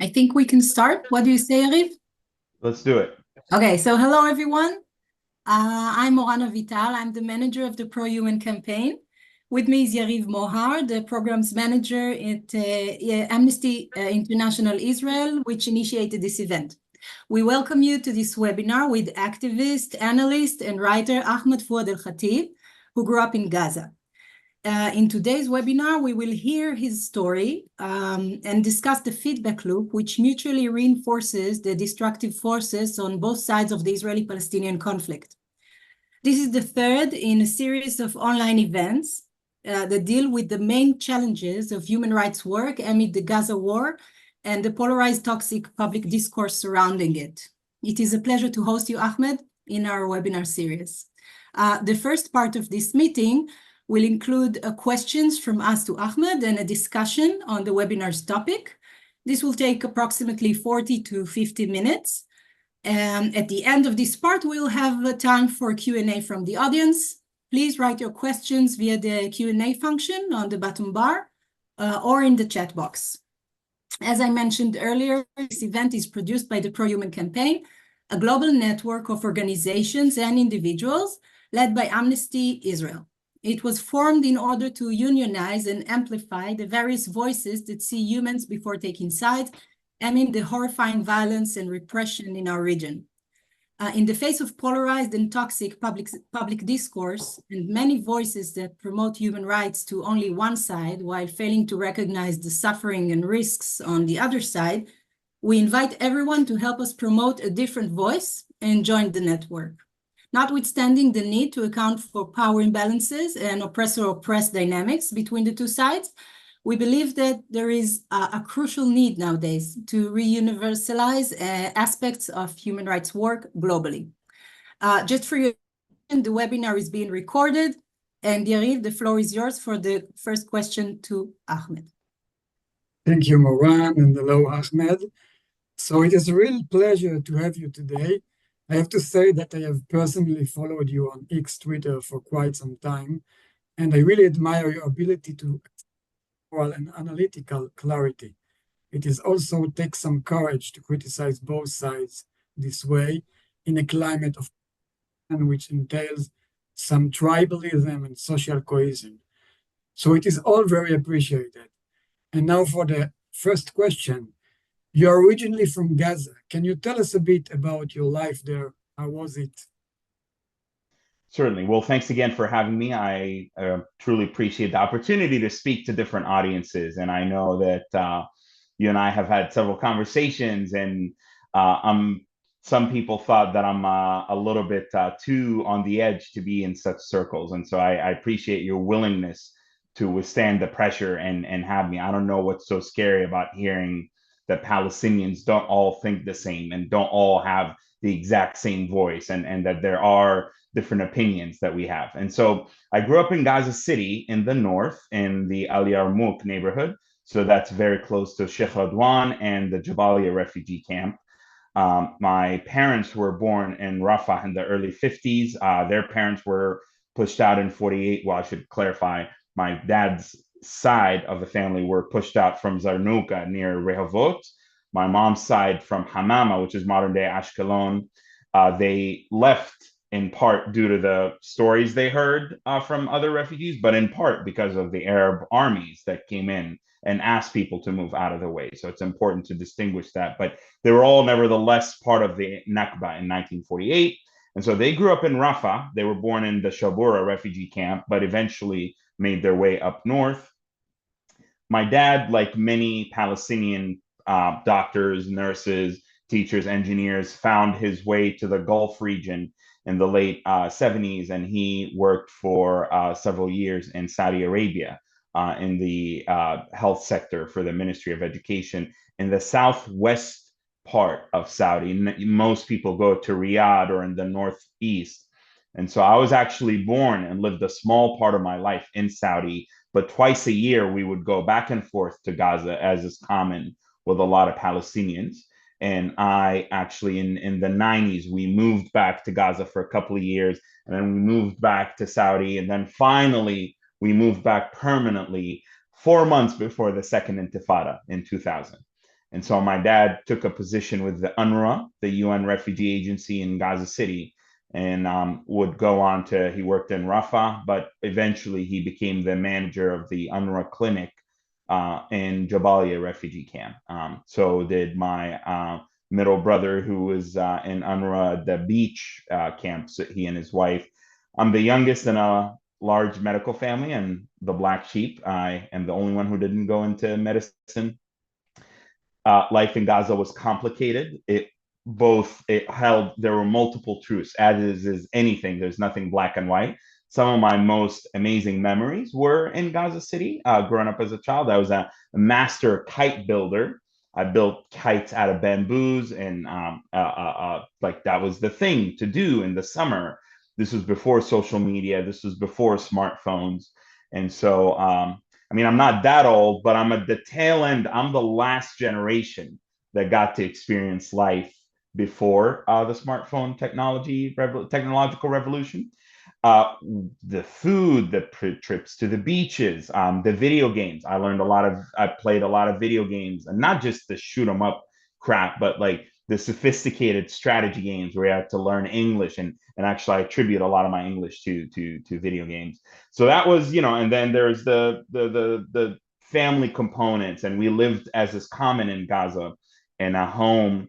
I think we can start. What do you say, Yariv? Let's do it. Okay, so hello, everyone. I'm Moran Avital. I'm the manager of the Pro-Human campaign. With me is Yariv Mohar, the programs manager at Amnesty International Israel, which initiated this event. We welcome you to this webinar with activist, analyst, and writer Ahmed Fouad Alkhatib, who grew up in Gaza. In today's webinar, we will hear his story and discuss the feedback loop, which mutually reinforces the destructive forces on both sides of the Israeli-Palestinian conflict. This is the third in a series of online events that deal with the main challenges of human rights work amid the Gaza war and the polarized toxic public discourse surrounding it. It is a pleasure to host you, Ahmed, in our webinar series. The first part of this meeting will include questions from us to Ahmed and a discussion on the webinar's topic. This will take approximately 40 to 50 minutes. And at the end of this part, we'll have time for Q&A from the audience. Please write your questions via the Q&A function on the bottom bar or in the chat box. As I mentioned earlier, this event is produced by the Pro-Human Campaign, a global network of organizations and individuals led by Amnesty Israel. It was formed in order to unionize and amplify the various voices that see humans before taking sides amid the horrifying violence and repression in our region. In the face of polarized and toxic public discourse and many voices that promote human rights to only one side while failing to recognize the suffering and risks on the other side, we invite everyone to help us promote a different voice and join the network. Notwithstanding the need to account for power imbalances and oppressor-oppressed dynamics between the two sides, we believe that there is a crucial need nowadays to re-universalize aspects of human rights work globally. Just for your information, the webinar is being recorded, and Yariv, the floor is yours for the first question to Ahmed. Thank you, Moran, and hello, Ahmed. So it is a real pleasure to have you today. I have to say that I have personally followed you on X Twitter for quite some time, and I really admire your ability to explore an analytical clarity. It is also takes some courage to criticize both sides this way in a climate of which entails some tribalism and social cohesion. So it is all very appreciated. And now for the first question. You're originally from Gaza. Can you tell us a bit about your life there? How was it? Certainly. Well, thanks again for having me. I truly appreciate the opportunity to speak to different audiences. And I know that you and I have had several conversations, and some people thought that I'm a little bit too on the edge to be in such circles. And so I appreciate your willingness to withstand the pressure and have me. I don't know what's so scary about hearing that Palestinians don't all think the same and don't all have the exact same voice, and that there are different opinions that we have. And so I grew up in Gaza City in the north in the Al Yarmouk neighborhood. So that's very close to Sheikh Radwan and the Jabalia refugee camp. My parents were born in Rafah in the early 50s. Their parents were pushed out in 48. Well, I should clarify, my dad's side of the family were pushed out from Zarnuka near Rehovot. My mom's side from Hamama, which is modern day Ashkelon. They left in part due to the stories they heard from other refugees, but in part because of the Arab armies that came in and asked people to move out of the way. So it's important to distinguish that. But they were all nevertheless part of the Nakba in 1948. And so they grew up in Rafah. They were born in the Shabura refugee camp, but eventually made their way up north. My dad, like many Palestinian doctors, nurses, teachers, engineers, found his way to the Gulf region in the late 70s, and he worked for several years in Saudi Arabia in the health sector for the Ministry of Education in the southwest part of Saudi. Most people go to Riyadh or in the northeast. And so I was actually born and lived a small part of my life in Saudi, but twice a year we would go back and forth to Gaza, as is common with a lot of Palestinians. And I actually, in the 90s, we moved back to Gaza for a couple of years, and then we moved back to Saudi, and then finally we moved back permanently 4 months before the second Intifada in 2000. And so my dad took a position with the UNRWA, the UN Refugee Agency in Gaza City, and would go on to, he worked in Rafah, but eventually he became the manager of the UNRWA clinic in Jabalia refugee camp. So did my middle brother, who was in UNRWA, the beach camp, so he and his wife. I'm the youngest in a large medical family and the black sheep. I am the only one who didn't go into medicine. Life in Gaza was complicated. There were multiple truths, as is anything. There's nothing black and white. Some of my most amazing memories were in Gaza City. Growing up as a child, I was a master kite builder. I built kites out of bamboos, and like that was the thing to do in the summer. This was before social media. This was before smartphones, and so I mean, I'm not that old, but I'm at the tail end. I'm the last generation that got to experience life before the smartphone technological revolution. The food, the trips to the beaches, the video games. I played a lot of video games, and not just the shoot 'em up crap, but like the sophisticated strategy games where you had to learn English, and actually I attribute a lot of my English to video games. So that was, and then there's the family components, and we lived, as is common in Gaza, in a home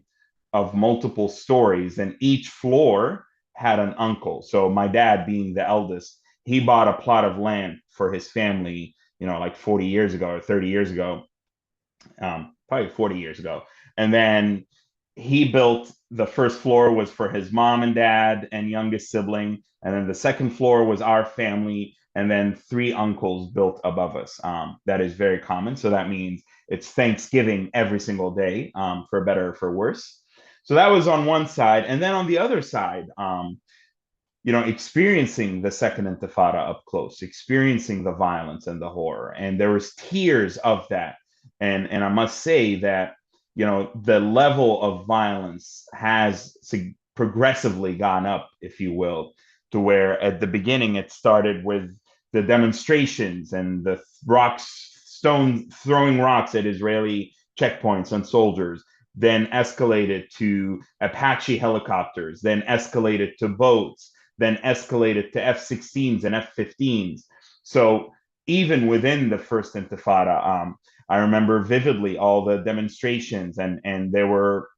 of multiple stories, and each floor had an uncle. So my dad, being the eldest, he bought a plot of land for his family, like 40 years ago or 30 years ago, probably 40 years ago. And then he built, the first floor was for his mom and dad and youngest sibling. And then the second floor was our family. And then 3 uncles built above us. That is very common. So that means it's Thanksgiving every single day, for better or for worse. So that was on one side. And then on the other side, experiencing the second intifada up close, experiencing the violence and the horror. And there was tears of that. And I must say that, the level of violence has progressively gone up, if you will, to where at the beginning it started with the demonstrations and the throwing rocks at Israeli checkpoints and soldiers, then escalated to Apache helicopters, then escalated to boats, then escalated to F-16s and F-15s. So even within the first intifada, I remember vividly all the demonstrations, and there were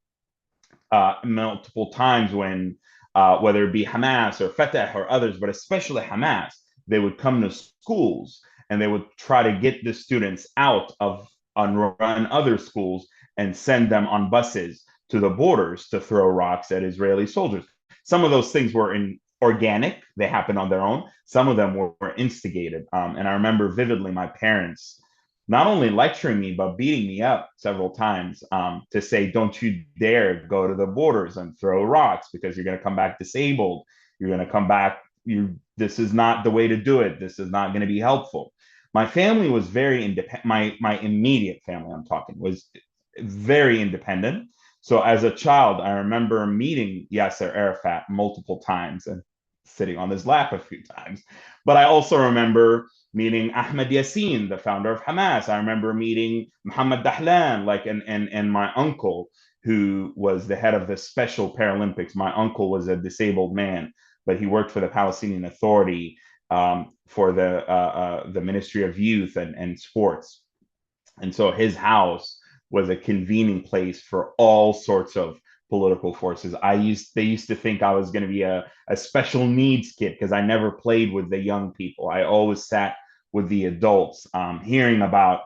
multiple times when, whether it be Hamas or Fatah or others, but especially Hamas, they would come to schools and they would try to get the students out of UNRWA other schools and send them on buses to the borders to throw rocks at Israeli soldiers. Some of those things were organic, they happened on their own. Some of them were instigated. And I remember vividly my parents not only lecturing me, but beating me up several times, to say, don't you dare go to the borders and throw rocks, because you're going to come back disabled. You're going to come back. This is not the way to do it. This is not going to be helpful. My family was very independent. My immediate family, I'm talking, was very independent. So as a child, I remember meeting Yasser Arafat multiple times and sitting on his lap a few times. But I also remember meeting Ahmed Yassin, the founder of Hamas. I remember meeting Mohammed Dahlan, and my uncle, who was the head of the Special Paralympics. My uncle was a disabled man, but he worked for the Palestinian Authority, for the Ministry of Youth and Sports. And so his house was a convening place for all sorts of political forces. They used to think I was going to be a special needs kid because I never played with the young people. I always sat with the adults, hearing about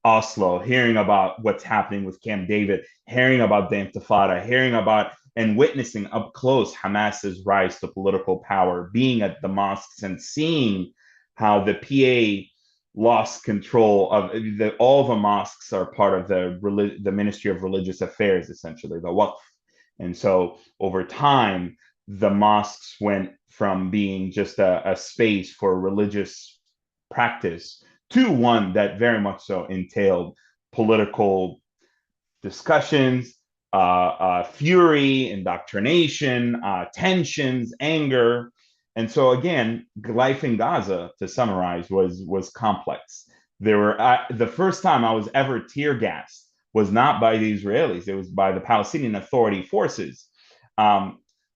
Oslo, hearing about what's happening with Camp David, hearing about the Intifada, hearing about and witnessing up close Hamas's rise to political power, being at the mosques and seeing how the PA lost control of all the mosques are part of the Ministry of Religious Affairs, essentially, the Waqf. And so over time, the mosques went from being just a space for religious practice to one that very much so entailed political discussions, fury, indoctrination, tensions, anger. And so again, life in Gaza, to summarize, was complex. There were the first time I was ever tear gassed was not by the Israelis. It was by the Palestinian Authority forces.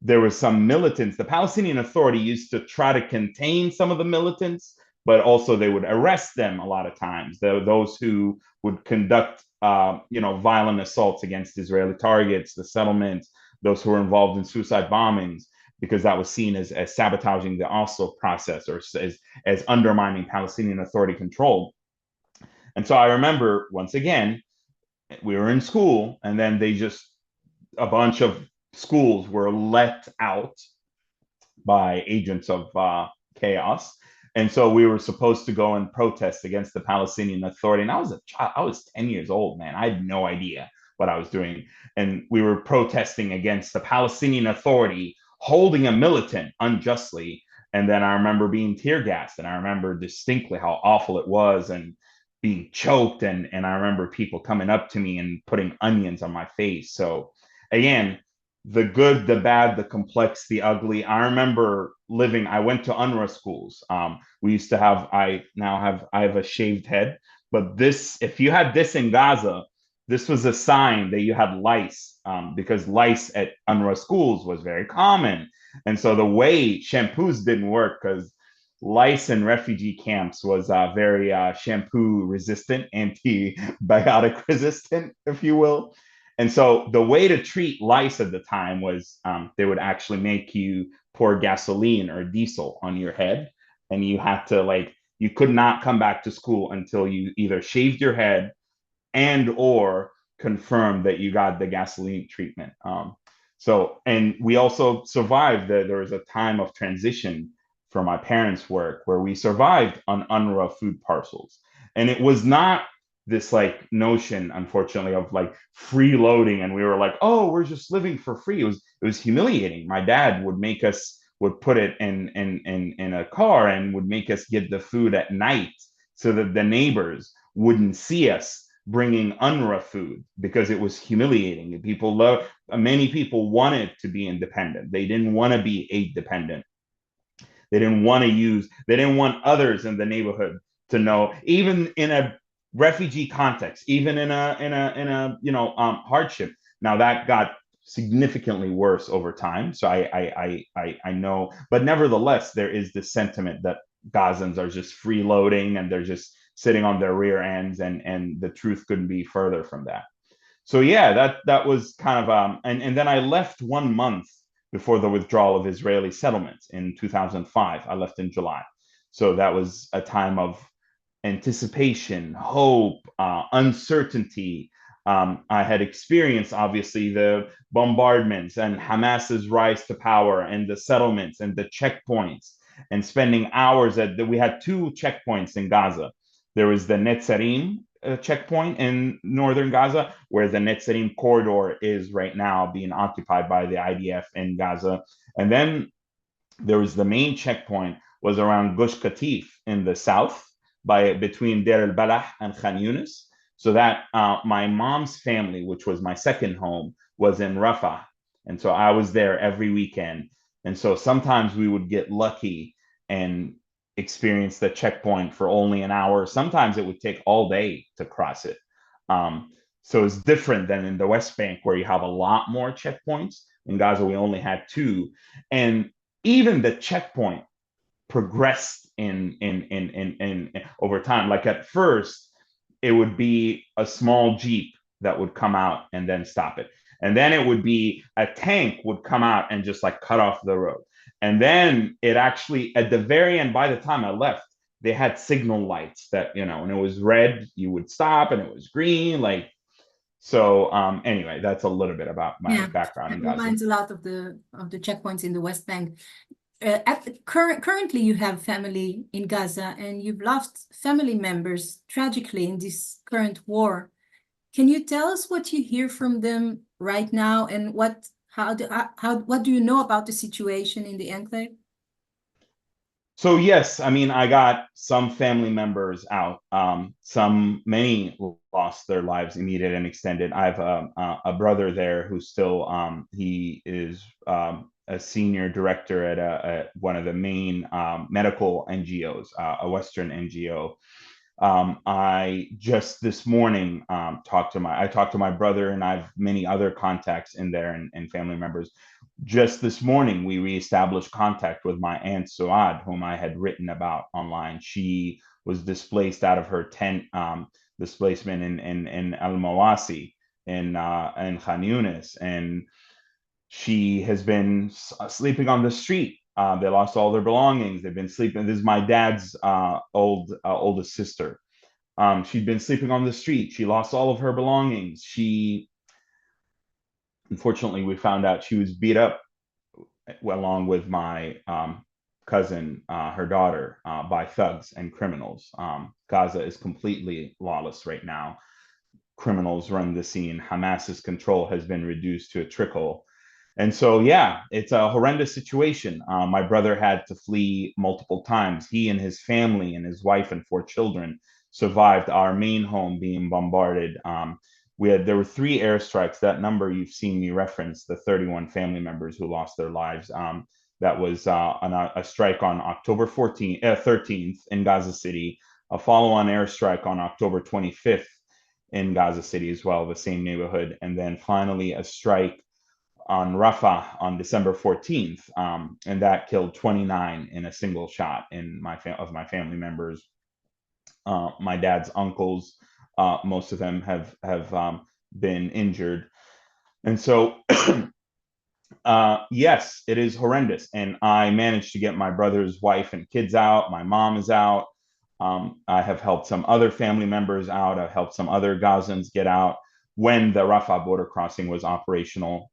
There were some militants. The Palestinian Authority used to try to contain some of the militants, but also they would arrest them a lot of times. Those who would conduct, violent assaults against Israeli targets, the settlements, those who were involved in suicide bombings, because that was seen as sabotaging the Oslo process, or as undermining Palestinian Authority control. And so I remember, once again, we were in school, and then a bunch of schools were let out by agents of chaos. And so we were supposed to go and protest against the Palestinian Authority. And I was a child, I was 10 years old, man. I had no idea what I was doing. And we were protesting against the Palestinian Authority holding a militant unjustly. And then I remember being tear gassed, and I remember distinctly how awful it was, and being choked. And I remember people coming up to me and putting onions on my face. So again, the good, the bad, the complex, the ugly. I remember I went to UNRWA schools. We used to have, I have a shaved head, but if you had this in Gaza, this was a sign that you had lice, because lice at UNRWA schools was very common. And so the way shampoos didn't work, because lice in refugee camps was very shampoo resistant, antibiotic resistant, if you will. And so the way to treat lice at the time was they would actually make you pour gasoline or diesel on your head. And you had to, you could not come back to school until you either shaved your head and or confirmed that you got the gasoline treatment. And we also survived. There was a time of transition for my parents' work where we survived on UNRWA food parcels. And it was not this notion, unfortunately, of freeloading, and we were like, oh, we're just living for free. It was humiliating. My dad would put it in a car and would make us get the food at night so that the neighbors wouldn't see us bringing UNRWA food, because it was humiliating. Many people wanted to be independent. They didn't want to be aid dependent. They didn't want others in the neighborhood to know, even in a refugee context, even in a hardship. Now that got significantly worse over time. So I know, but nevertheless, there is this sentiment that Gazans are just freeloading and they're just sitting on their rear ends, and the truth couldn't be further from that. So yeah, that was kind of and then I left 1 month before the withdrawal of Israeli settlements in 2005. I left in July. So that was a time of anticipation, hope, uncertainty. I had experienced, obviously, the bombardments and Hamas's rise to power, and the settlements and the checkpoints, and spending hours we had 2 checkpoints in Gaza. There was the Netzarim checkpoint in northern Gaza, where the Netzarim corridor is right now being occupied by the IDF in Gaza. And then there was the main checkpoint was around Gush Katif in the south, between Deir el-Balah and Khan Yunis. So that my mom's family, which was my second home, was in Rafah. And so I was there every weekend. And so sometimes we would get lucky and experience the checkpoint for only an hour. Sometimes it would take all day to cross it. So it's different than in the West Bank, where you have a lot more checkpoints. In Gaza, we only had 2. And even the checkpoint progressed in over time. Like at first, it would be a small Jeep that would come out and then stop it. And then it would be a tank would come out and just cut off the road. And then it actually, at the very end, by the time I left, they had signal lights that, and it was red, you would stop, and it was green. So anyway, that's a little bit about my background in Gaza. It reminds a lot of the checkpoints in the West Bank. Currently, you have family in Gaza, and you've lost family members tragically in this current war. Can you tell us what you hear from them right now, and what do you know about the situation in the enclave? So yes, I mean, I got some family members out. Many lost their lives, immediate and extended. I have a brother there who's still he is a senior director at one of the main medical NGOs, a Western NGO. I just this morning talked to my brother, and I have many other contacts in there and family members. Just this morning, we reestablished contact with my aunt Suad, whom I had written about online. She was displaced out of her tent displacement in Al Mawasi in Khan Yunis, and she has been sleeping on the street. They lost all their belongings. They've been sleeping. This is my dad's oldest sister. She'd been sleeping on the street. She lost all of her belongings. Unfortunately, we found out she was beat up along with my cousin, her daughter, by thugs and criminals. Gaza is completely lawless right now. Criminals run the scene. Hamas's control has been reduced to a trickle. And so, yeah, it's a horrendous situation. My brother had to flee multiple times. He and his family and his wife and 4 children survived our main home being bombarded. There were 3 airstrikes. That number you've seen me reference, the 31 family members who lost their lives. That was a strike on October 13th in Gaza City, a follow-on airstrike on October 25th in Gaza City as well, the same neighborhood, and then finally a strike on Rafah on December 14th, and that killed 29 in a single shot of my family members. My dad's uncles, most of them have been injured, and so yes, it is horrendous. And I managed to get my brother's wife and kids out. My mom is out. I have helped some other family members out. I've helped some other Gazans get out when the Rafah border crossing was operational.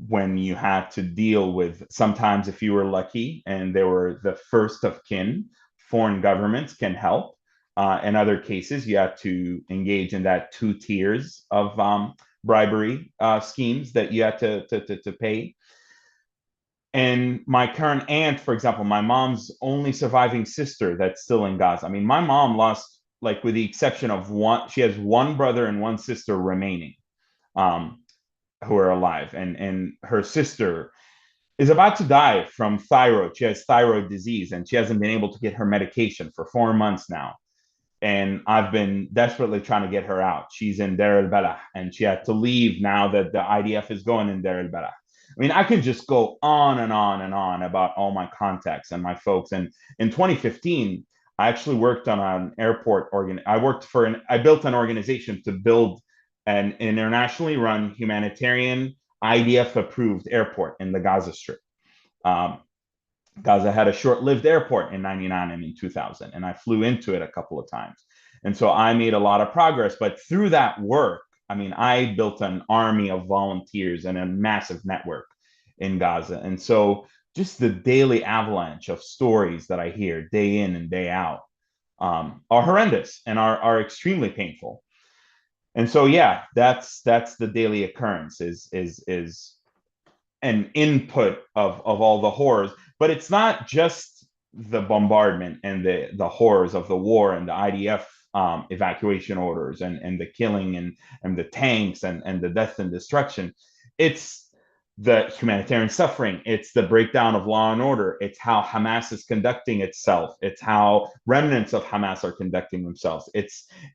When you had to deal with, sometimes if you were lucky and they were the first of kin, foreign governments can help. In other cases, you have to engage in that 2 tiers of bribery schemes that you have to pay. And my current aunt, for example, my mom's only surviving sister that's still in Gaza. I mean, my mom lost, like, with the exception of one, she has 1 brother and 1 sister remaining who are alive. And her sister is about to die from thyroid. She has thyroid disease, and she hasn't been able to get her medication for 4 months now. And I've been desperately trying to get her out. She's in Deir el-Balah, and she had to leave now that the IDF is going in Deir el-Balah. I mean, I could just go on and on and on about all my contacts and my folks. And in 2015, I actually worked on an airport I built an organization to build an internationally run humanitarian IDF approved airport in the Gaza Strip. Gaza had a short-lived airport in 99 and in 2000, and I flew into it a couple of times. And so I made a lot of progress, but through that work, I mean, I built an army of volunteers and a massive network in Gaza. And so just the daily avalanche of stories that I hear day in and day out are horrendous and are extremely painful. And so, yeah, that's the daily occurrence is an input of all the horrors. But it's not just the bombardment and the horrors of the war and the IDF evacuation orders and the killing and the tanks and the death and destruction. It's the humanitarian suffering. It's the breakdown of law and order. It's how Hamas is conducting itself. It's how remnants of Hamas are conducting themselves. It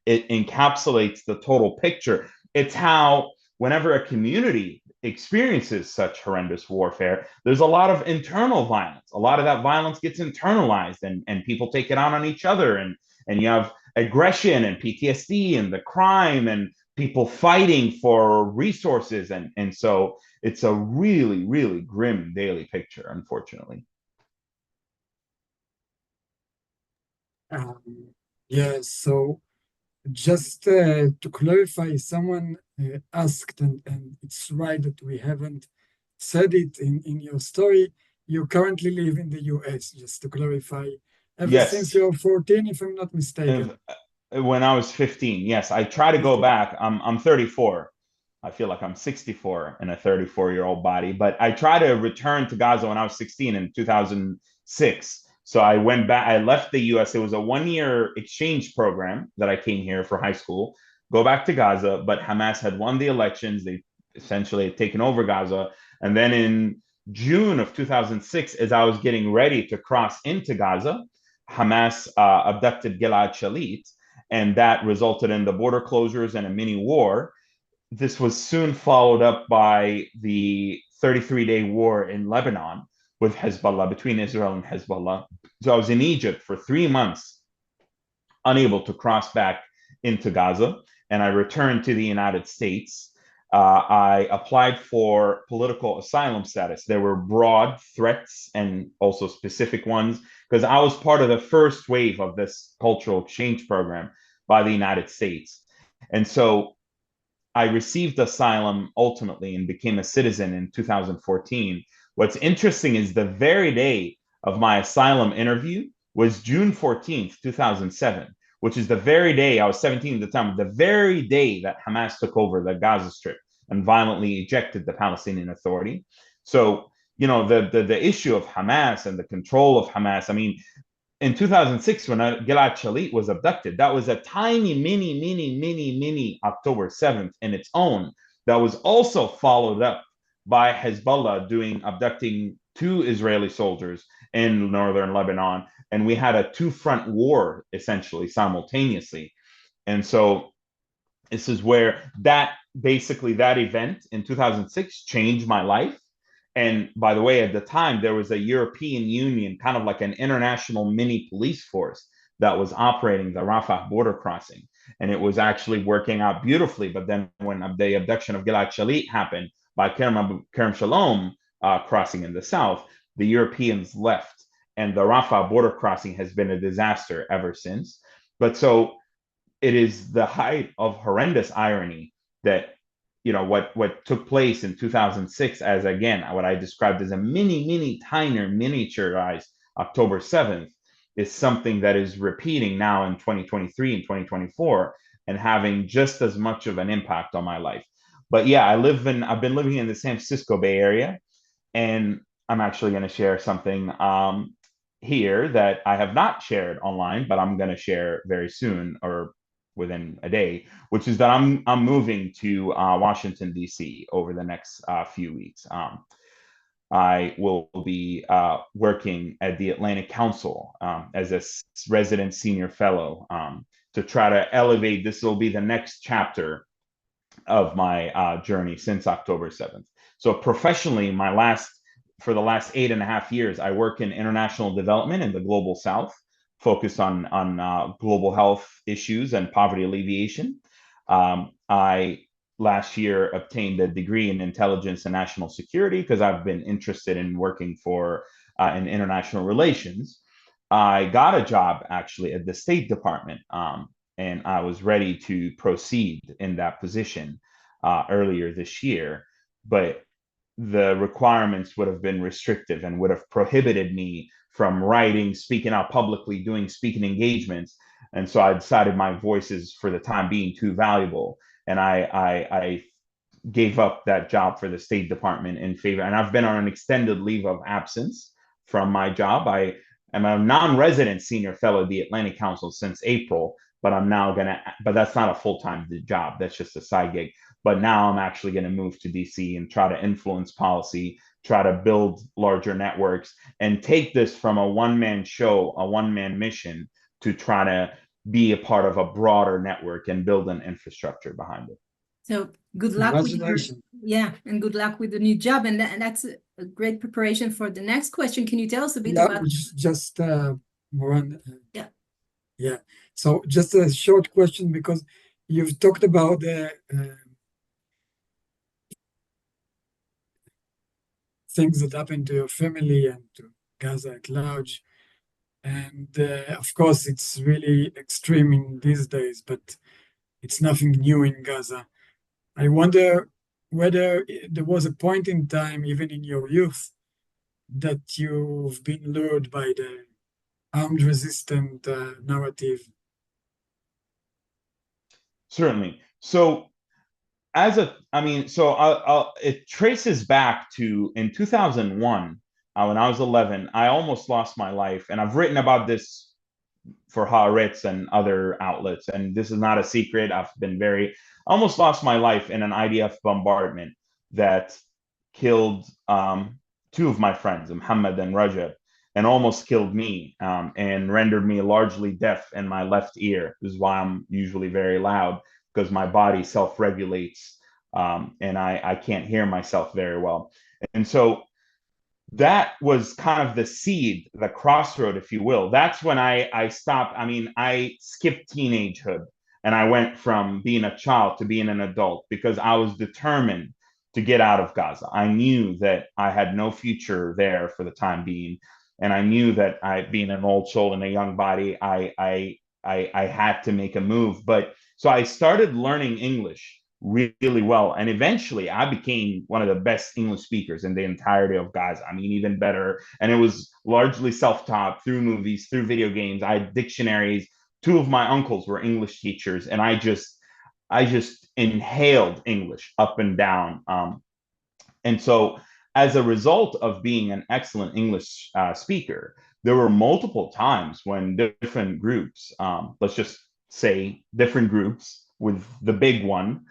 encapsulates the total picture. It's how whenever a community experiences such horrendous warfare, there's a lot of internal violence. A lot of that violence gets internalized and people take it out on each other. And you have aggression and PTSD and the crime and people fighting for resources. And so it's a really, really grim daily picture, unfortunately. Yeah, so just to clarify, someone asked, and it's right that we haven't said it in your story, you currently live in the US, just to clarify, ever since you're 14, if I'm not mistaken. When I was 15, yes. I try to go back. I'm 34. I feel like I'm 64 in a 34-year-old body, but I tried to return to Gaza when I was 16 in 2006. So I went back, I left the US. It was a 1-year exchange program that I came here for high school, go back to Gaza, but Hamas had won the elections. They essentially had taken over Gaza. And then in June of 2006, as I was getting ready to cross into Gaza, Hamas abducted Gilad Shalit, and that resulted in the border closures and a mini war. This was soon followed up by the 33-day war in Lebanon with Hezbollah, between Israel and Hezbollah. So I was in Egypt for 3 months, unable to cross back into Gaza, and I returned to the United States. I applied for political asylum status. There were broad threats and also specific ones, because I was part of the first wave of this cultural exchange program by the United States. And so I received asylum ultimately and became a citizen in 2014. What's interesting is the very day of my asylum interview was June 14th, 2007, which is the very day, I was 17 at the time, the very day that Hamas took over the Gaza Strip and violently ejected the Palestinian Authority. So, you know, the issue of Hamas and the control of Hamas, I mean, in 2006, when Gilad Shalit was abducted, that was a tiny, mini October 7th in its own. That was also followed up by Hezbollah abducting 2 Israeli soldiers in northern Lebanon. And we had a 2-front war, essentially, simultaneously. And so this is where that event in 2006 changed my life. And by the way, at the time, there was a European Union, kind of like an international mini police force that was operating the Rafah border crossing. And it was actually working out beautifully. But then when the abduction of Gilad Shalit happened by Kerem Shalom crossing in the south, the Europeans left. And the Rafah border crossing has been a disaster ever since. But so it is the height of horrendous irony that, you know, what took place in 2006 as, again, what I described as a miniaturized October 7th is something that is repeating now in 2023 and 2024 and having just as much of an impact on my life. But yeah, I've been living in the San Francisco Bay Area, and I'm actually going to share something here that I have not shared online, but I'm going to share very soon, or within a day, which is that I'm moving to Washington, D.C. over the next few weeks. I will be working at the Atlantic Council as a resident senior fellow to try to elevate. This will be the next chapter of my journey since October 7th. So professionally, for the last 8.5 years, I work in international development in the global South, focused on global health issues and poverty alleviation. I last year obtained a degree in intelligence and national security because I've been interested in working in international relations. I got a job actually at the State Department, and I was ready to proceed in that position earlier this year, but the requirements would have been restrictive and would have prohibited me from writing, speaking out publicly, doing speaking engagements. And so I decided my voice is, for the time being, too valuable. And I gave up that job for the State Department in favor. And I've been on an extended leave of absence from my job. I am a non-resident senior fellow at the Atlantic Council since April, but but that's not a full-time job. That's just a side gig. But now I'm actually going to move to DC and try to influence policy, try to build larger networks, and take this from a one-man show, a one-man mission, to try to be a part of a broader network and build an infrastructure behind it. So good luck with and good luck with the new job. And that's a great preparation for the next question. Can you tell us a bit about just Moran? Yeah. So just a short question, because you've talked about the things that happen to your family and to Gaza at large. And of course, it's really extreme in these days, but it's nothing new in Gaza. I wonder whether there was a point in time, even in your youth, that you've been lured by the armed resistant narrative. Certainly. So it traces back to in 2001, when I was 11, I almost lost my life. And I've written about this for Haaretz and other outlets. And this is not a secret. I almost lost my life in an IDF bombardment that killed 2 of my friends, Muhammad and Rajab. and almost killed me, and rendered me largely deaf in my left ear. This is why I'm usually very loud, because my body self-regulates, and I can't hear myself very well. And so that was kind of the seed, the crossroad, if you will. That's when I stopped. I mean, I skipped teenagehood and I went from being a child to being an adult because I was determined to get out of Gaza. I knew that I had no future there for the time being. And I knew that being an old soul in a young body, I had to make a move. But so I started learning English really well. And eventually I became one of the best English speakers in the entirety of Gaza. I mean, even better. And it was largely self-taught through movies, through video games. I had dictionaries. Two of my uncles were English teachers, and I just inhaled English up and down. And so as a result of being an excellent English speaker, there were multiple times when different groups, let's just say different groups with the big one,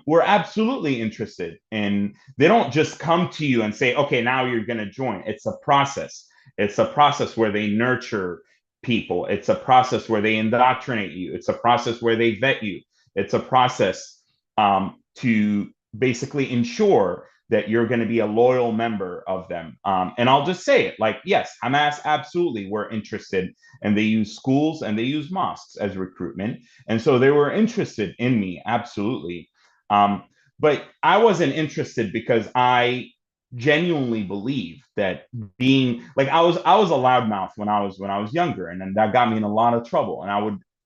were absolutely interested. And they don't just come to you and say, okay, now you're going to join. It's a process. It's a process where they nurture people. It's a process where they indoctrinate you. It's a process where they vet you. It's a process to basically ensure that you're going to be a loyal member of them. And I'll just say it, like, yes, Hamas absolutely were interested, and they use schools and they use mosques as recruitment. And so they were interested in me, absolutely. But I wasn't interested because I genuinely believe that being like I was a loudmouth when I was younger, and then that got me in a lot of trouble. And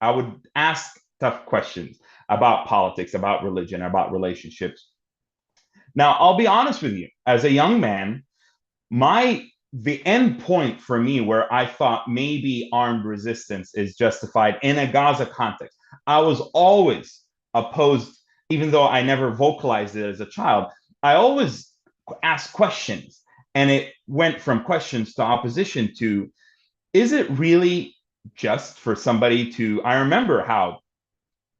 I would ask tough questions about politics, about religion, about relationships. Now, I'll be honest with you, as a young man, the end point for me where I thought maybe armed resistance is justified in a Gaza context, I was always opposed, even though I never vocalized it as a child. I always asked questions, and it went from questions to opposition to, is it really just for somebody to, I remember how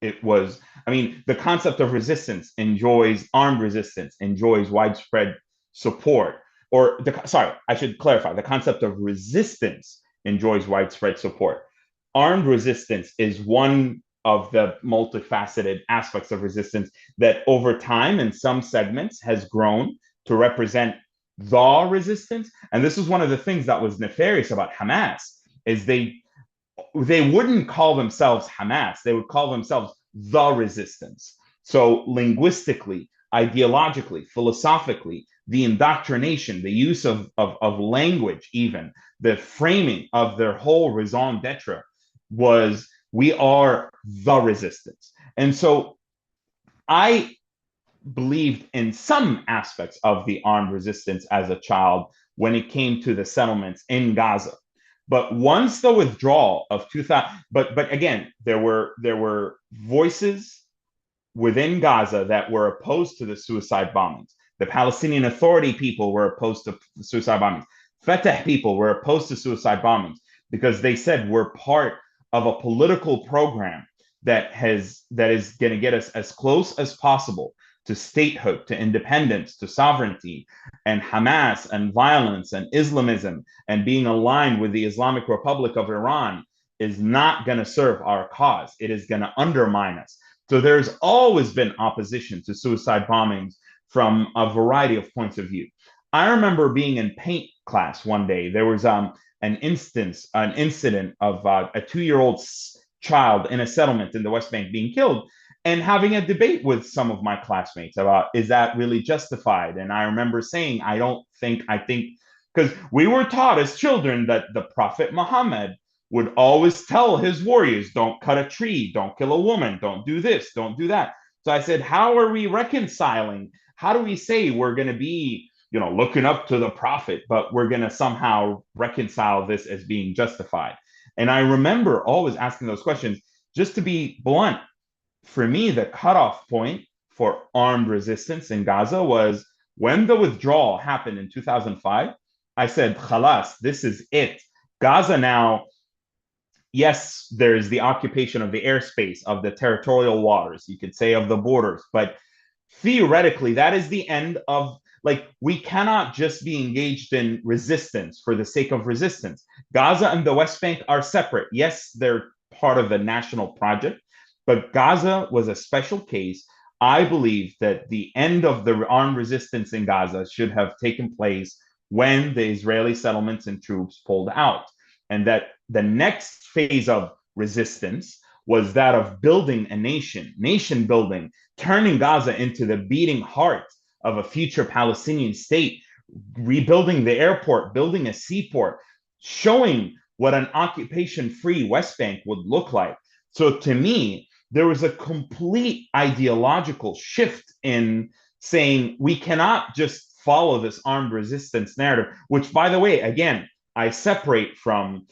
it was, I mean, the concept of resistance enjoys, armed resistance enjoys widespread support. Or, sorry, I should clarify, the concept of resistance enjoys widespread support. Armed resistance is one of the multifaceted aspects of resistance that over time in some segments has grown to represent the resistance. And this is one of the things that was nefarious about Hamas, is they wouldn't call themselves Hamas. They would call themselves the resistance. So linguistically, ideologically, philosophically, the indoctrination, the use of language, even the framing of their whole raison d'etre was, we are the resistance. And so I believed in some aspects of the armed resistance as a child when it came to the settlements in Gaza. But once the withdrawal of 2000, but again, there were voices within Gaza that were opposed to the suicide bombings. The Palestinian Authority people were opposed to suicide bombings. Fatah people were opposed to suicide bombings because they said we're part of a political program that is going to get us as close as possible to statehood, to independence, to sovereignty. And Hamas and violence and Islamism and being aligned with the Islamic Republic of Iran is not going to serve our cause. It is going to undermine us. So there's always been opposition to suicide bombings from a variety of points of view. I remember being in paint class one day. There was an incident of a 2-year-old child in a settlement in the West Bank being killed, and having a debate with some of my classmates about, is that really justified? And I remember saying, I think, because we were taught as children that the Prophet Muhammad would always tell his warriors, don't cut a tree, don't kill a woman, don't do this, don't do that. So I said, how are we reconciling? How do we say we're going to be, looking up to the Prophet, but we're going to somehow reconcile this as being justified? And I remember always asking those questions. Just to be blunt, for me, the cutoff point for armed resistance in Gaza was when the withdrawal happened in 2005. I said, khalas, this is it. Gaza now, yes, there's the occupation of the airspace, of the territorial waters, you could say of the borders, but theoretically, that is the end of, like, we cannot just be engaged in resistance for the sake of resistance. Gaza and the West Bank are separate. Yes, they're part of the national project, but Gaza was a special case. I believe that the end of the armed resistance in Gaza should have taken place when the Israeli settlements and troops pulled out, and that the next phase of resistance was that of building a nation building, turning Gaza into the beating heart of a future Palestinian state, rebuilding the airport, building a seaport, showing what an occupation-free West Bank would look like. So to me, there was a complete ideological shift in saying we cannot just follow this armed resistance narrative, which, by the way, again, I separate from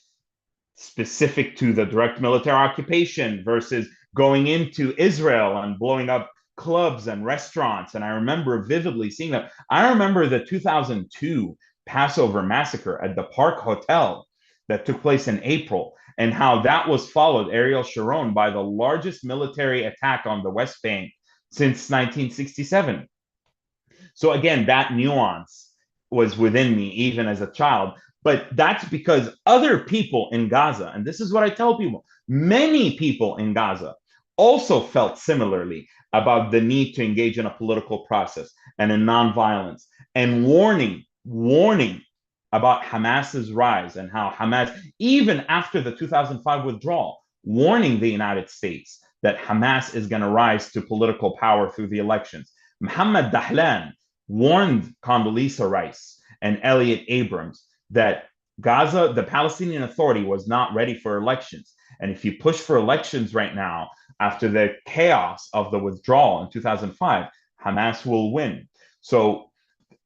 specific to the direct military occupation versus going into Israel and blowing up clubs and restaurants. And I remember vividly seeing that. I remember the 2002 Passover massacre at the Park Hotel that took place in April, and how that was followed, Ariel Sharon, by the largest military attack on the West Bank since 1967. So again, that nuance was within me even as a child. But that's because other people in Gaza, and this is what I tell people, many people in Gaza also felt similarly about the need to engage in a political process and in nonviolence, and warning about Hamas's rise and how Hamas, even after the 2005 withdrawal, warning the United States that Hamas is going to rise to political power through the elections. Mohammed Dahlan warned Condoleezza Rice and Elliot Abrams that Gaza, the Palestinian Authority, was not ready for elections. And if you push for elections right now, after the chaos of the withdrawal in 2005, Hamas will win. So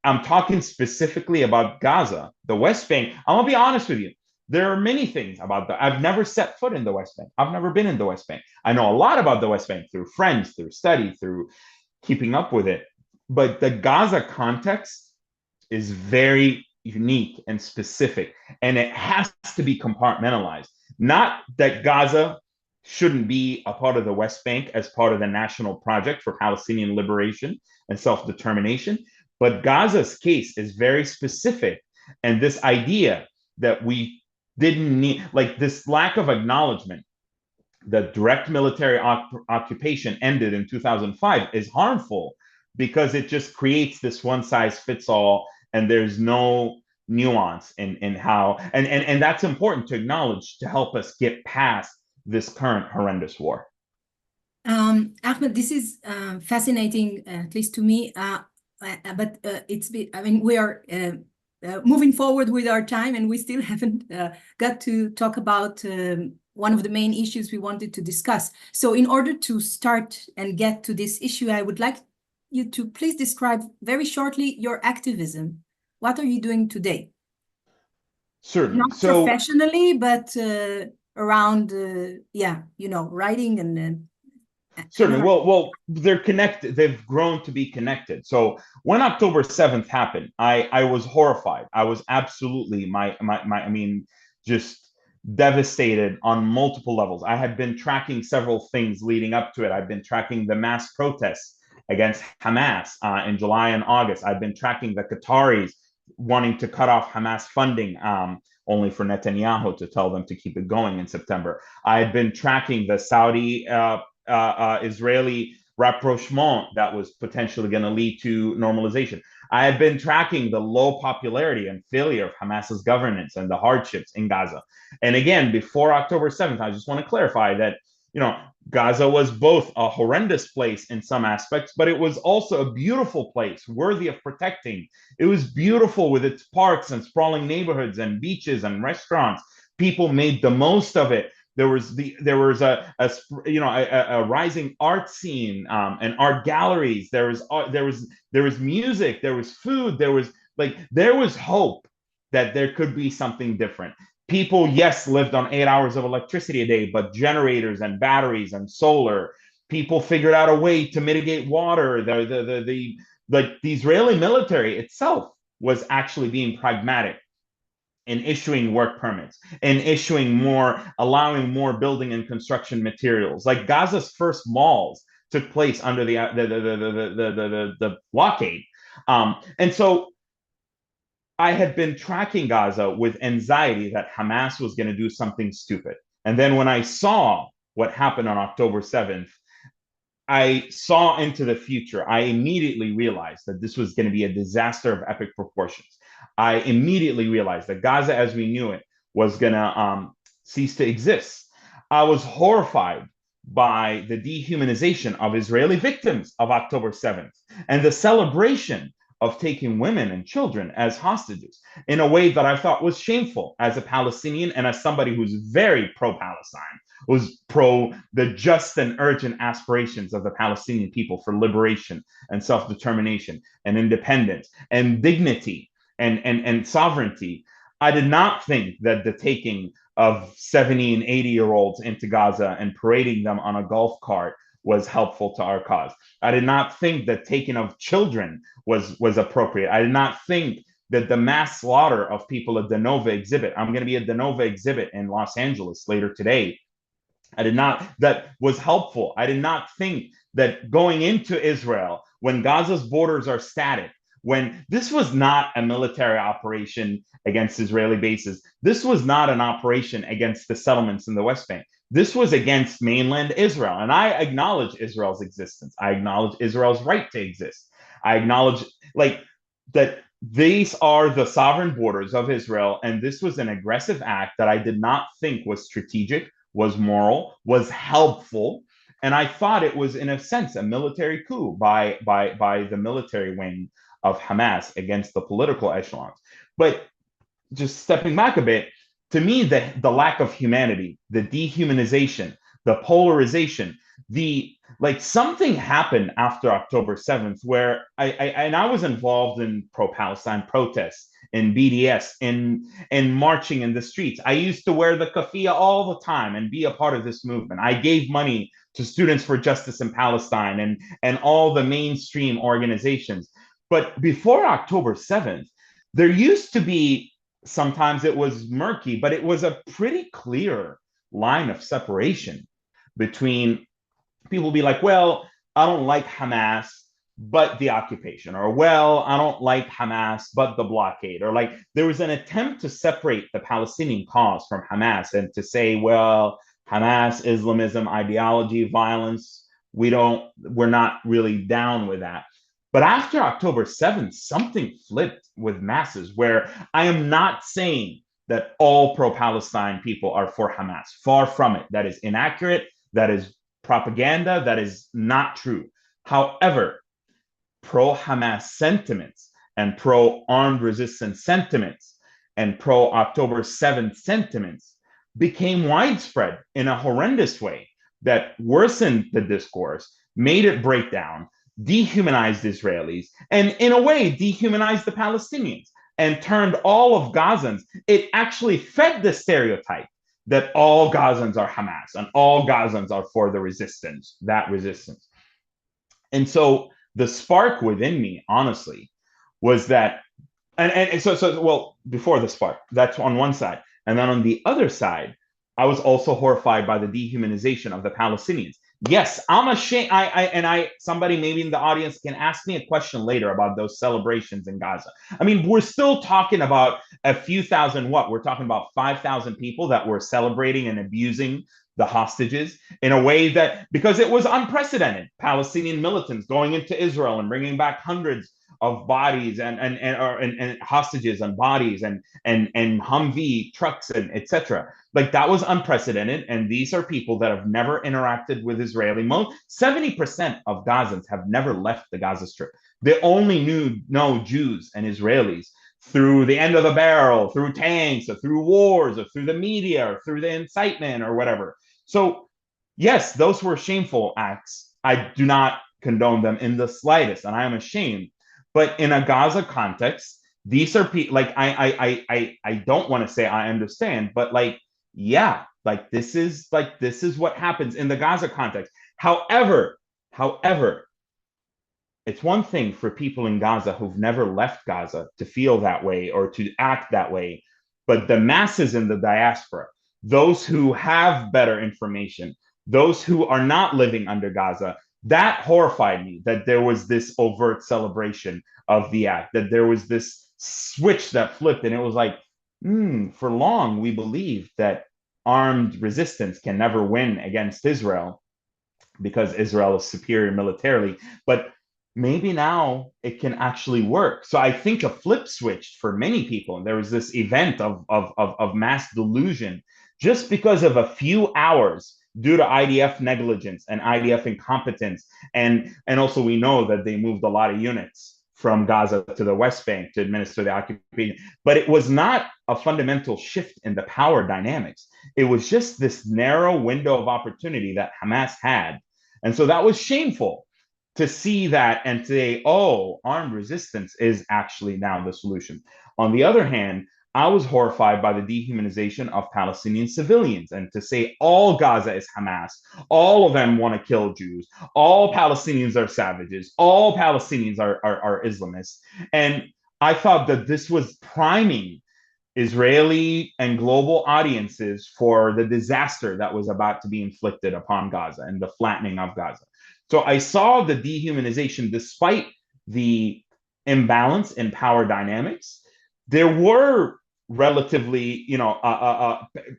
I'm talking specifically about Gaza, the West Bank. I'm going to be honest with you. There are many things about that. I've never set foot in the West Bank. I've never been in the West Bank. I know a lot about the West Bank through friends, through study, through keeping up with it. But the Gaza context is very unique and specific, and it has to be compartmentalized. Not that Gaza shouldn't be a part of the West Bank as part of the national project for Palestinian liberation and self-determination, but Gaza's case is very specific. And this idea that we didn't need, like, this lack of acknowledgement that direct military occupation ended in 2005 is harmful, because it just creates this one size fits all, and there's no nuance in how, and that's important to acknowledge to help us get past this current horrendous war. Ahmed, this is fascinating, at least to me, but I mean, we are moving forward with our time, and we still haven't got to talk about one of the main issues we wanted to discuss. So in order to start and get to this issue, I would like you to please describe very shortly your activism. What are you doing today? Certainly. Not so professionally, but around, yeah, you know, writing and certainly. Well, they're connected. They've grown to be connected. So when October 7th happened, I was horrified. I was absolutely I mean, just devastated on multiple levels. I had been tracking several things leading up to it. I've been tracking the mass protests against Hamas in July and August. I've been tracking the Qataris wanting to cut off Hamas funding, only for Netanyahu to tell them to keep it going in September. I had been tracking the Saudi Israeli rapprochement that was potentially going to lead to normalization. I had been tracking the low popularity and failure of Hamas's governance and the hardships in Gaza. And again, before October 7th, I just want to clarify that, you know, Gaza was both a horrendous place in some aspects, but it was also a beautiful place worthy of protecting. It was beautiful with its parks and sprawling neighborhoods and beaches and restaurants. People made the most of it. There was a rising art scene and art galleries. There was music. There was food. There was hope that there could be something different. People, yes, lived on 8 hours of electricity a day, but generators and batteries and solar. People figured out a way to mitigate water. The Israeli military itself was actually being pragmatic in issuing work permits and allowing more building and construction materials. Like Gaza's first malls took place under the blockade. And so I had been tracking Gaza with anxiety that Hamas was going to do something stupid. And then when I saw what happened on October 7th, I saw into the future. I immediately realized that this was going to be a disaster of epic proportions. I immediately realized that Gaza, as we knew it, was going to cease to exist. I was horrified by the dehumanization of Israeli victims of October 7th and the celebration of taking women and children as hostages in a way that I thought was shameful as a Palestinian and as somebody who's very pro-Palestine, was pro the just and urgent aspirations of the Palestinian people for liberation and self-determination and independence and dignity and sovereignty. I did not think that the taking of 70 and 80-year-olds into Gaza and parading them on a golf cart was helpful to our cause. I did not think that taking of children was appropriate. I did not think that the mass slaughter of people at the Nova exhibit, I'm going to be at the Nova exhibit in Los Angeles later today, that was helpful. I did not think that going into Israel, when Gaza's borders are static, when this was not a military operation against Israeli bases, this was not an operation against the settlements in the West Bank. This was against mainland Israel. And I acknowledge Israel's existence. I acknowledge Israel's right to exist. I acknowledge that these are the sovereign borders of Israel. And this was an aggressive act that I did not think was strategic, was moral, was helpful. And I thought it was, in a sense, a military coup by the military wing of Hamas against the political echelons. But just stepping back a bit, to me, the lack of humanity, the dehumanization, the polarization, something happened after October 7th where I was involved in pro-Palestine protests, in BDS, in marching in the streets. I used to wear the keffiyeh all the time and be a part of this movement. I gave money to Students for Justice in Palestine and all the mainstream organizations. But before October 7th, there used to be, sometimes it was murky, but it was a pretty clear line of separation between people be like, well, I don't like Hamas, but the occupation, or well, I don't like Hamas, but the blockade, or like there was an attempt to separate the Palestinian cause from Hamas and to say, well, Hamas, Islamism, ideology, violence, we're not really down with that. But after October 7th, something flipped with masses where I am not saying that all pro-Palestine people are for Hamas. Far from it. That is inaccurate. That is propaganda. That is not true. However, pro-Hamas sentiments and pro-armed resistance sentiments and pro-October 7th sentiments became widespread in a horrendous way that worsened the discourse, made it break down, dehumanized Israelis, and in a way dehumanized the Palestinians and turned all of Gazans. It actually fed the stereotype that all Gazans are Hamas and all Gazans are for the resistance, that resistance. And so the spark within me, honestly, was that, well, before the spark, that's on one side. And then on the other side, I was also horrified by the dehumanization of the Palestinians. Yes, I'm ashamed. Somebody maybe in the audience can ask me a question later about those celebrations in Gaza. I mean, we're still talking about a few thousand, we're talking about 5,000 people that were celebrating and abusing the hostages in a way that, because it was unprecedented, Palestinian militants going into Israel and bringing back hundreds of bodies and hostages and bodies and Humvee trucks and etc. Like that was unprecedented. And these are people that have never interacted with Israeli. 70% of Gazans have never left the Gaza Strip. They only know Jews and Israelis through the end of the barrel, through tanks, or through wars, or through the media, or through the incitement, or whatever. So, yes, those were shameful acts. I do not condone them in the slightest, and I am ashamed. But in a Gaza context, these are people like I don't want to say I understand, but like, yeah, like this is what happens in the Gaza context. However, it's one thing for people in Gaza who've never left Gaza to feel that way or to act that way. But the masses in the diaspora, those who have better information, those who are not living under Gaza, that horrified me, that there was this overt celebration of the act, that there was this switch that flipped, and it was like, for long we believed that armed resistance can never win against Israel because Israel is superior militarily. But maybe now it can actually work. So I think a flip switched for many people. There was this event of mass delusion just because of a few hours due to IDF negligence and IDF incompetence. And also we know that they moved a lot of units from Gaza to the West Bank to administer the occupation. But it was not a fundamental shift in the power dynamics. It was just this narrow window of opportunity that Hamas had. And so that was shameful to see that and say, oh, armed resistance is actually now the solution. On the other hand, I was horrified by the dehumanization of Palestinian civilians, and to say all Gaza is Hamas, all of them want to kill Jews, all Palestinians are savages, all Palestinians are Islamists. And I thought that this was priming Israeli and global audiences for the disaster that was about to be inflicted upon Gaza and the flattening of Gaza. So I saw the dehumanization, despite the imbalance in power dynamics. There were relatively,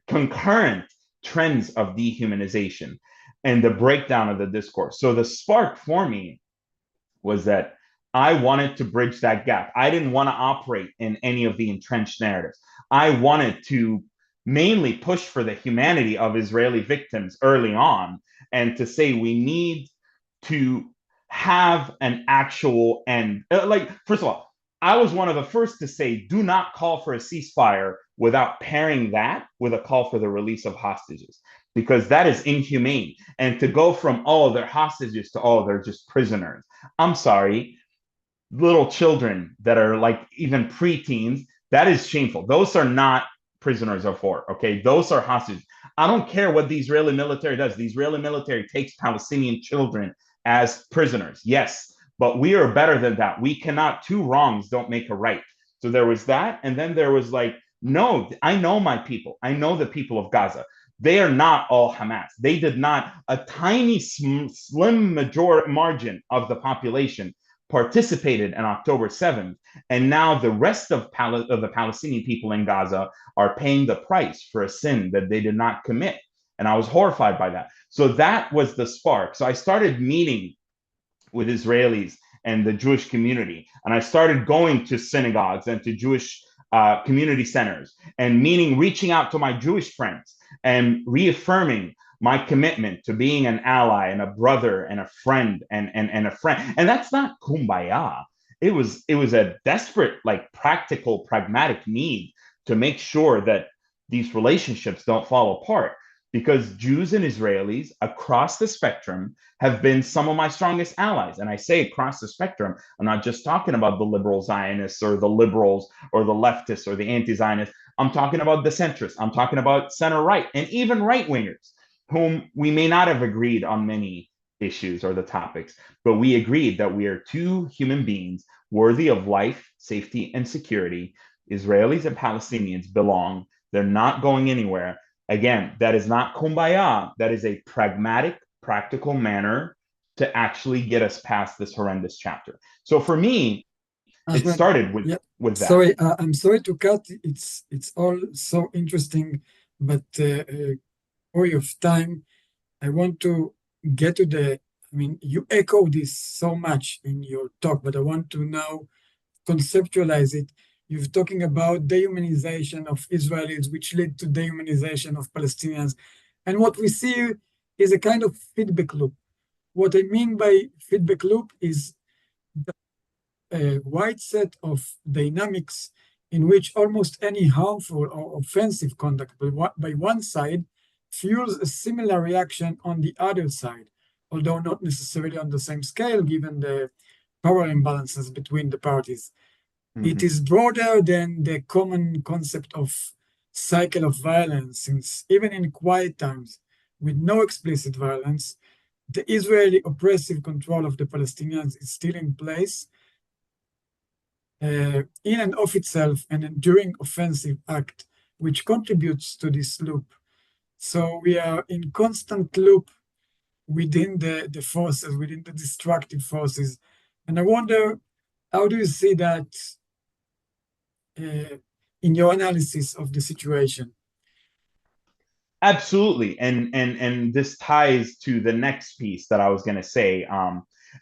concurrent trends of dehumanization and the breakdown of the discourse. So the spark for me was that I wanted to bridge that gap. I didn't want to operate in any of the entrenched narratives. I wanted to mainly push for the humanity of Israeli victims early on, and to say we need to have an actual end. First of all, I was one of the first to say, do not call for a ceasefire without pairing that with a call for the release of hostages, because that is inhumane. And to go from, oh, they're hostages to, oh, they're just prisoners. I'm sorry, little children that are like even preteens, that is shameful. Those are not prisoners of war, okay? Those are hostages. I don't care what the Israeli military does. The Israeli military takes Palestinian children as prisoners, yes, but we are better than that. We cannot, two wrongs don't make a right. So there was that, and then there was like, no, I know my people. I know the people of Gaza. They are not all Hamas. They did not, a tiny, slim margin of the population participated in October 7th. And now the rest of the Palestinian people in Gaza are paying the price for a sin that they did not commit. And I was horrified by that. So that was the spark. So I started meeting with Israelis and the Jewish community. And I started going to synagogues and to Jewish community centers, and reaching out to my Jewish friends and reaffirming my commitment to being an ally and a brother and a friend and a friend. And that's not kumbaya. It was a desperate, like, practical, pragmatic need to make sure that these relationships don't fall apart, because Jews and Israelis across the spectrum have been some of my strongest allies. And I say across the spectrum, I'm not just talking about the liberal Zionists or the liberals or the leftists or the anti-Zionists. I'm talking about the centrists. I'm talking about center-right and even right-wingers, whom we may not have agreed on many issues or the topics, but we agreed that we are two human beings worthy of life, safety, and security. Israelis and Palestinians belong. They're not going anywhere. Again, that is not kumbaya. That is a pragmatic, practical manner to actually get us past this horrendous chapter. So for me, it started with that. Sorry, I'm sorry to cut. It's all so interesting, but for of time, I want to get to you echo this so much in your talk, but I want to now conceptualize it. You're talking about dehumanization of Israelis, which led to dehumanization of Palestinians. And what we see is a kind of feedback loop. What I mean by feedback loop is a wide set of dynamics in which almost any harmful or offensive conduct by one side fuels a similar reaction on the other side, although not necessarily on the same scale, given the power imbalances between the parties. It is broader than the common concept of cycle of violence, since even in quiet times, with no explicit violence, the Israeli oppressive control of the Palestinians is still in place, in and of itself, an enduring offensive act, which contributes to this loop. So we are in constant loop within the forces, within the destructive forces. And I wonder, how do you see that in your analysis of the situation? Absolutely, and this ties to the next piece that I was going to say.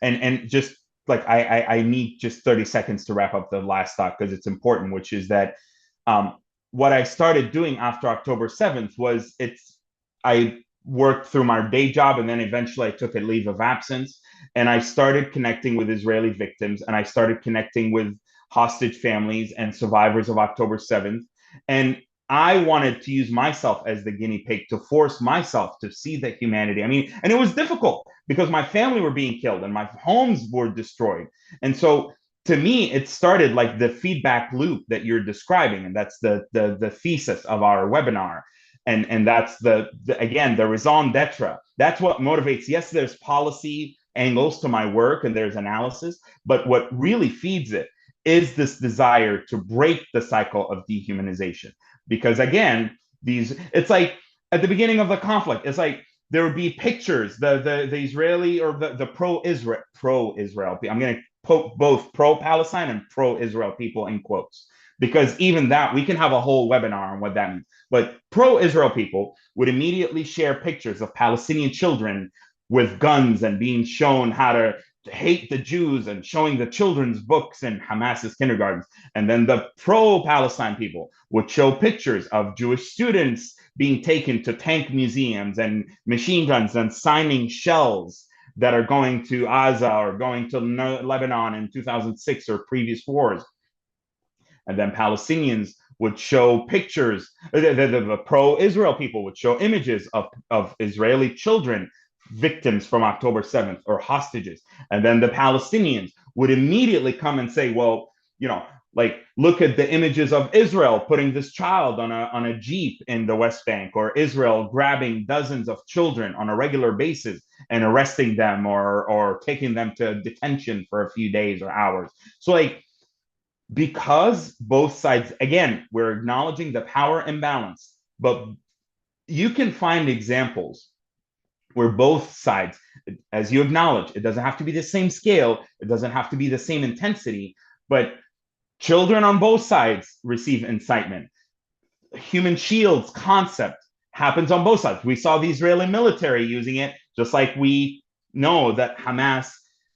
And just like I need just 30 seconds to wrap up the last thought because it's important, which is that what I started doing after October 7th was I worked through my day job, and then eventually I took a leave of absence, and I started connecting with Israeli victims, and I started connecting with hostage families and survivors of October 7th. And I wanted to use myself as the guinea pig to force myself to see the humanity. I mean, and it was difficult because my family were being killed and my homes were destroyed. And so to me, it started like the feedback loop that you're describing. And that's the thesis of our webinar. And that's again, the raison d'etre. That's what motivates. Yes, there's policy angles to my work and there's analysis, but what really feeds it is this desire to break the cycle of dehumanization. Because again, it's like at the beginning of the conflict, it's like there would be pictures, the Israeli or the pro-Israel, I'm going to put both pro-Palestine and pro-Israel people in quotes, because even that, we can have a whole webinar on what that means. But pro-Israel people would immediately share pictures of Palestinian children with guns and being shown how to hate the Jews and showing the children's books in Hamas's kindergartens. And then the pro-Palestine people would show pictures of Jewish students being taken to tank museums and machine guns and signing shells that are going to Gaza or going to Lebanon in 2006 or previous wars. And then Palestinians would show pictures, the pro-Israel people would show images of Israeli children victims from October 7th or hostages. And then the Palestinians would immediately come and say, well, like, look at the images of Israel putting this child on a Jeep in the West Bank, or Israel grabbing dozens of children on a regular basis and arresting them or taking them to detention for a few days or hours. So like, because both sides, again, we're acknowledging the power imbalance, but you can find examples where both sides, as you acknowledge, it doesn't have to be the same scale, it doesn't have to be the same intensity, but children on both sides receive incitement. Human shields concept happens on both sides. We saw the Israeli military using it, just like we know that Hamas,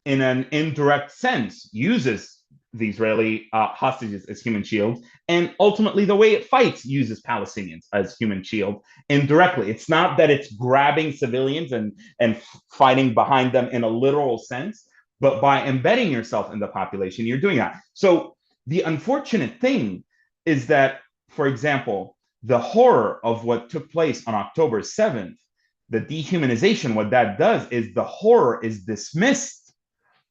in an indirect sense, uses the Israeli hostages as human shields, and ultimately the way it fights uses Palestinians as human shield indirectly. It's not that it's grabbing civilians and fighting behind them in a literal sense, but by embedding yourself in the population, you're doing that. So the unfortunate thing is that, for example, the horror of what took place on October 7th, the dehumanization, what that does is the horror is dismissed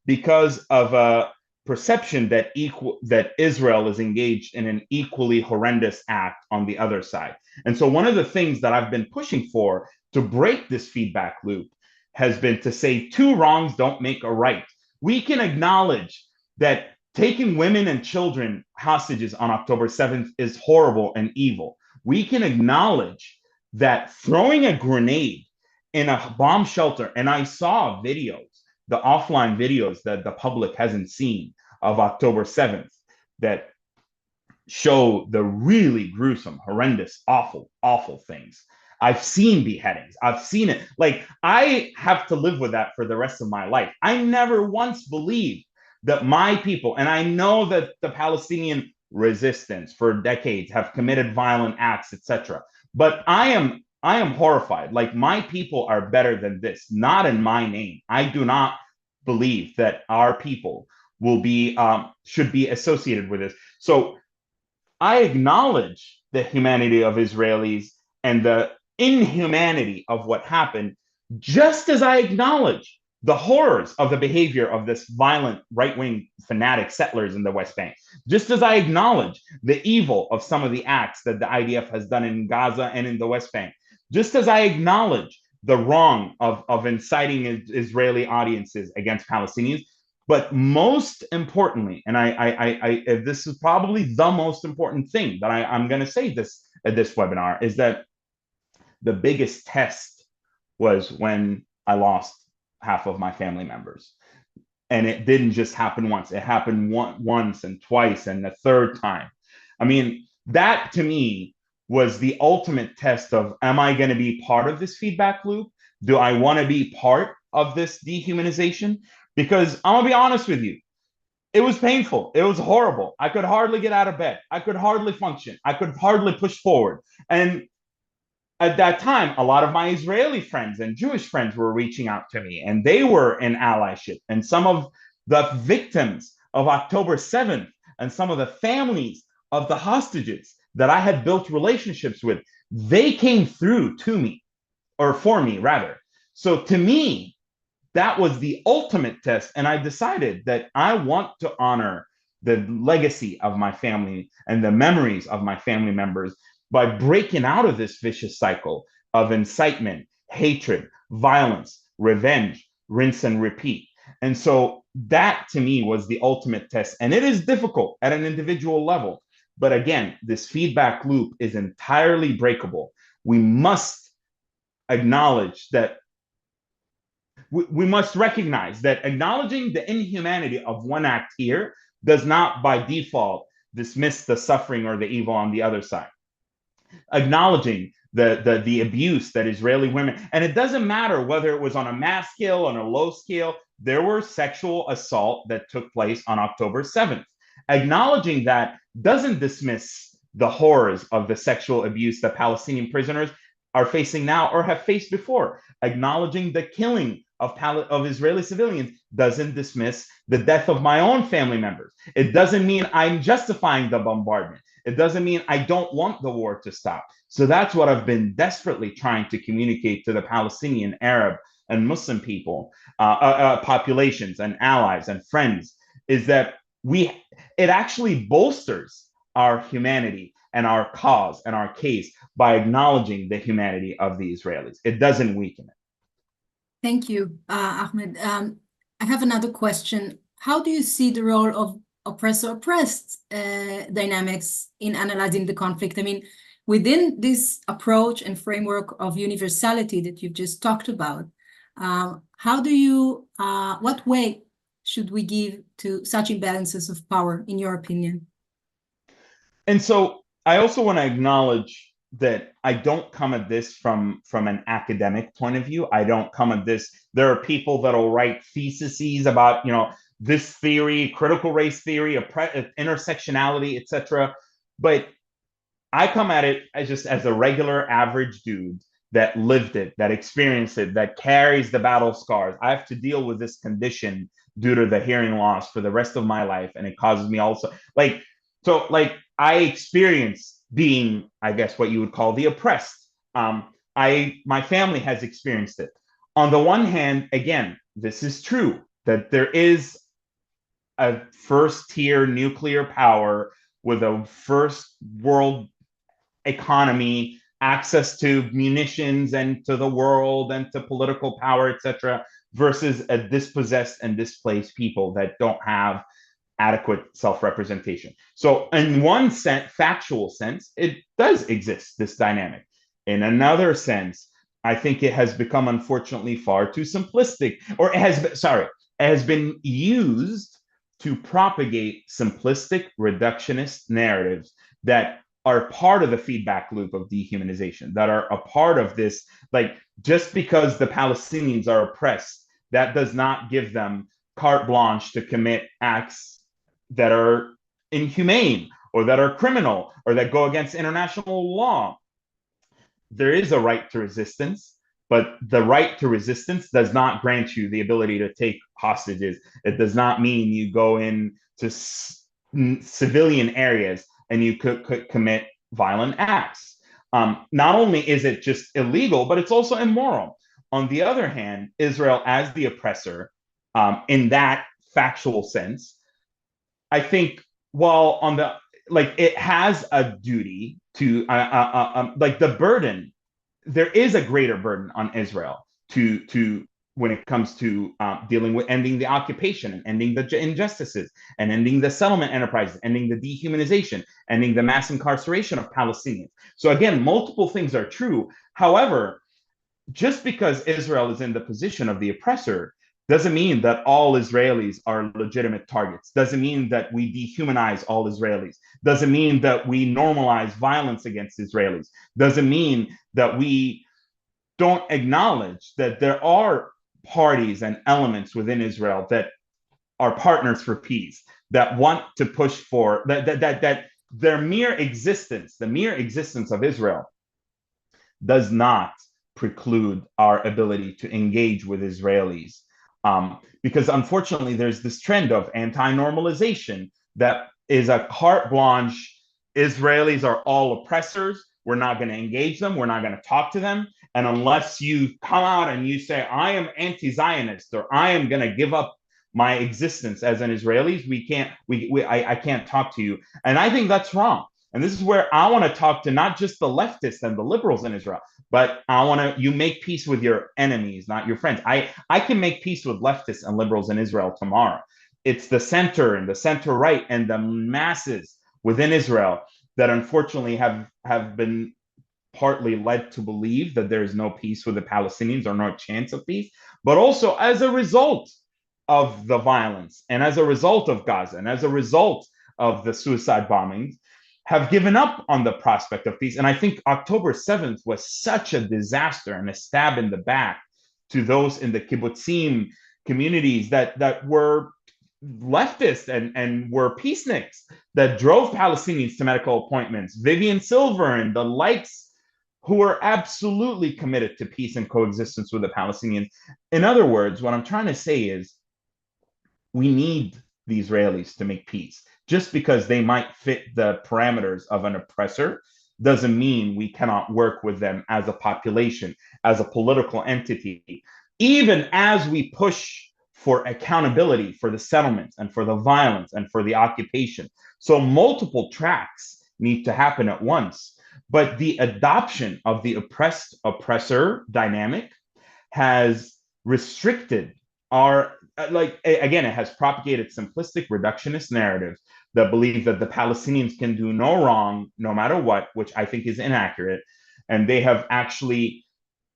because of a perception that Israel is engaged in an equally horrendous act on the other side. And so one of the things that I've been pushing for to break this feedback loop has been to say two wrongs don't make a right. We can acknowledge that taking women and children hostages on October 7th is horrible and evil. We can acknowledge that throwing a grenade in a bomb shelter, and I saw videos, the offline videos that the public hasn't seen of October 7th that show the really gruesome, horrendous, awful, awful things. I've seen beheadings. I've seen it. Like, I have to live with that for the rest of my life. I never once believed that my people, and I know that the Palestinian resistance for decades have committed violent acts, etc. But I am horrified. Like, my people are better than this, not in my name. I do not believe that our people will be should be associated with this. So I acknowledge the humanity of Israelis and the inhumanity of what happened, just as I acknowledge the horrors of the behavior of this violent right-wing fanatic settlers in the West Bank, just as I acknowledge the evil of some of the acts that the IDF has done in Gaza and in the West Bank, just as I acknowledge the wrong of inciting Israeli audiences against Palestinians. But most importantly, and this is probably the most important thing that I'm going to say this at this webinar, is that the biggest test was when I lost half of my family members. And it didn't just happen once. It happened once and twice and the third time. I mean, that to me was the ultimate test of, am I going to be part of this feedback loop? Do I want to be part of this dehumanization? Because I'm going to be honest with you, it was painful. It was horrible. I could hardly get out of bed. I could hardly function. I could hardly push forward. And at that time, a lot of my Israeli friends and Jewish friends were reaching out to me, and they were in allyship. And some of the victims of October 7th and some of the families of the hostages that I had built relationships with, they came through to me, or for me, rather. So to me, that was the ultimate test. And I decided that I want to honor the legacy of my family and the memories of my family members by breaking out of this vicious cycle of incitement, hatred, violence, revenge, rinse and repeat. And so that to me was the ultimate test. And it is difficult at an individual level. But again, this feedback loop is entirely breakable. We must acknowledge that we must recognize that acknowledging the inhumanity of one act here does not by default dismiss the suffering or the evil on the other side. Acknowledging the abuse that Israeli women, and it doesn't matter whether it was on a mass scale, on a low scale, there were sexual assault that took place on October 7th. Acknowledging that doesn't dismiss the horrors of the sexual abuse that Palestinian prisoners are facing now or have faced before. Acknowledging the killing of Israeli civilians doesn't dismiss the death of my own family members. It doesn't mean I'm justifying the bombardment. It doesn't mean I don't want the war to stop. So that's what I've been desperately trying to communicate to the Palestinian, Arab, and Muslim people, populations, and allies and friends, is that it actually bolsters our humanity and our cause and our case by acknowledging the humanity of the Israelis. It doesn't weaken it. Thank you, Ahmed. I have another question. How do you see the role of oppressor-oppressed dynamics in analyzing the conflict? I mean, within this approach and framework of universality that you've just talked about, what way should we give to such imbalances of power, in your opinion? And so I also want to acknowledge that I don't come at this from an academic point of view. I don't come at this. There are people that will write theses about, this theory, critical race theory, intersectionality, etc. But I come at it as a regular average dude that lived it, that experienced it, that carries the battle scars. I have to deal with this condition due to the hearing loss for the rest of my life. And it causes me also I experienced being, I guess, what you would call the oppressed. My family has experienced it. On the one hand, again, this is true, that there is a first-tier nuclear power with a first world economy, access to munitions and to the world and to political power, etc., versus a dispossessed and displaced people that don't have adequate self-representation. So in one sense, factual sense, it does exist, this dynamic. In another sense, I think it has become, unfortunately, far too simplistic, or it has been used to propagate simplistic reductionist narratives that are part of the feedback loop of dehumanization, that are a part of this, just because the Palestinians are oppressed, that does not give them carte blanche to commit acts that are inhumane or that are criminal or that go against international law. There is a right to resistance, but the right to resistance does not grant you the ability to take hostages. It does not mean you go into civilian areas and you could commit violent acts. Not only is it just illegal, but it's also immoral. On the other hand, Israel, as the oppressor, in that factual sense, I think, while it has a duty to, the burden, there is a greater burden on Israel to when it comes to dealing with ending the occupation and ending the injustices and ending the settlement enterprises, ending the dehumanization, ending the mass incarceration of Palestinians. So again, multiple things are true. However, just because Israel is in the position of the oppressor doesn't mean that all Israelis are legitimate targets. Doesn't mean that we dehumanize all Israelis. Doesn't mean that we normalize violence against Israelis. Doesn't mean that we don't acknowledge that there are parties and elements within Israel that are partners for peace, that want to push for that their mere existence, the mere existence of Israel, does not preclude our ability to engage with Israelis. Because unfortunately, there's this trend of anti-normalization that is a carte blanche. Israelis are all oppressors. We're not going to engage them. We're not going to talk to them. And unless you come out and you say, I am anti-Zionist, or I am going to give up my existence as an Israeli, I can't talk to you. And I think that's wrong. And this is where I want to talk to not just the leftists and the liberals in Israel, but you make peace with your enemies, not your friends. I can make peace with leftists and liberals in Israel tomorrow. It's the center and the center right and the masses within Israel that unfortunately have been partly led to believe that there is no peace with the Palestinians or no chance of peace, but also as a result of the violence and as a result of Gaza and as a result of the suicide bombings, have given up on the prospect of peace. And I think October 7th was such a disaster and a stab in the back to those in the kibbutzim communities that were leftist and were peaceniks, that drove Palestinians to medical appointments, Vivian Silver and the likes, who are absolutely committed to peace and coexistence with the Palestinians. In other words, what I'm trying to say is we need the Israelis to make peace. Just because they might fit the parameters of an oppressor doesn't mean we cannot work with them as a population, as a political entity, even as we push for accountability for the settlements and for the violence and for the occupation. So multiple tracks need to happen at once. But the adoption of the oppressor dynamic has restricted our, again, it has propagated simplistic reductionist narratives that believe that the Palestinians can do no wrong no matter what, which I think is inaccurate. And they have actually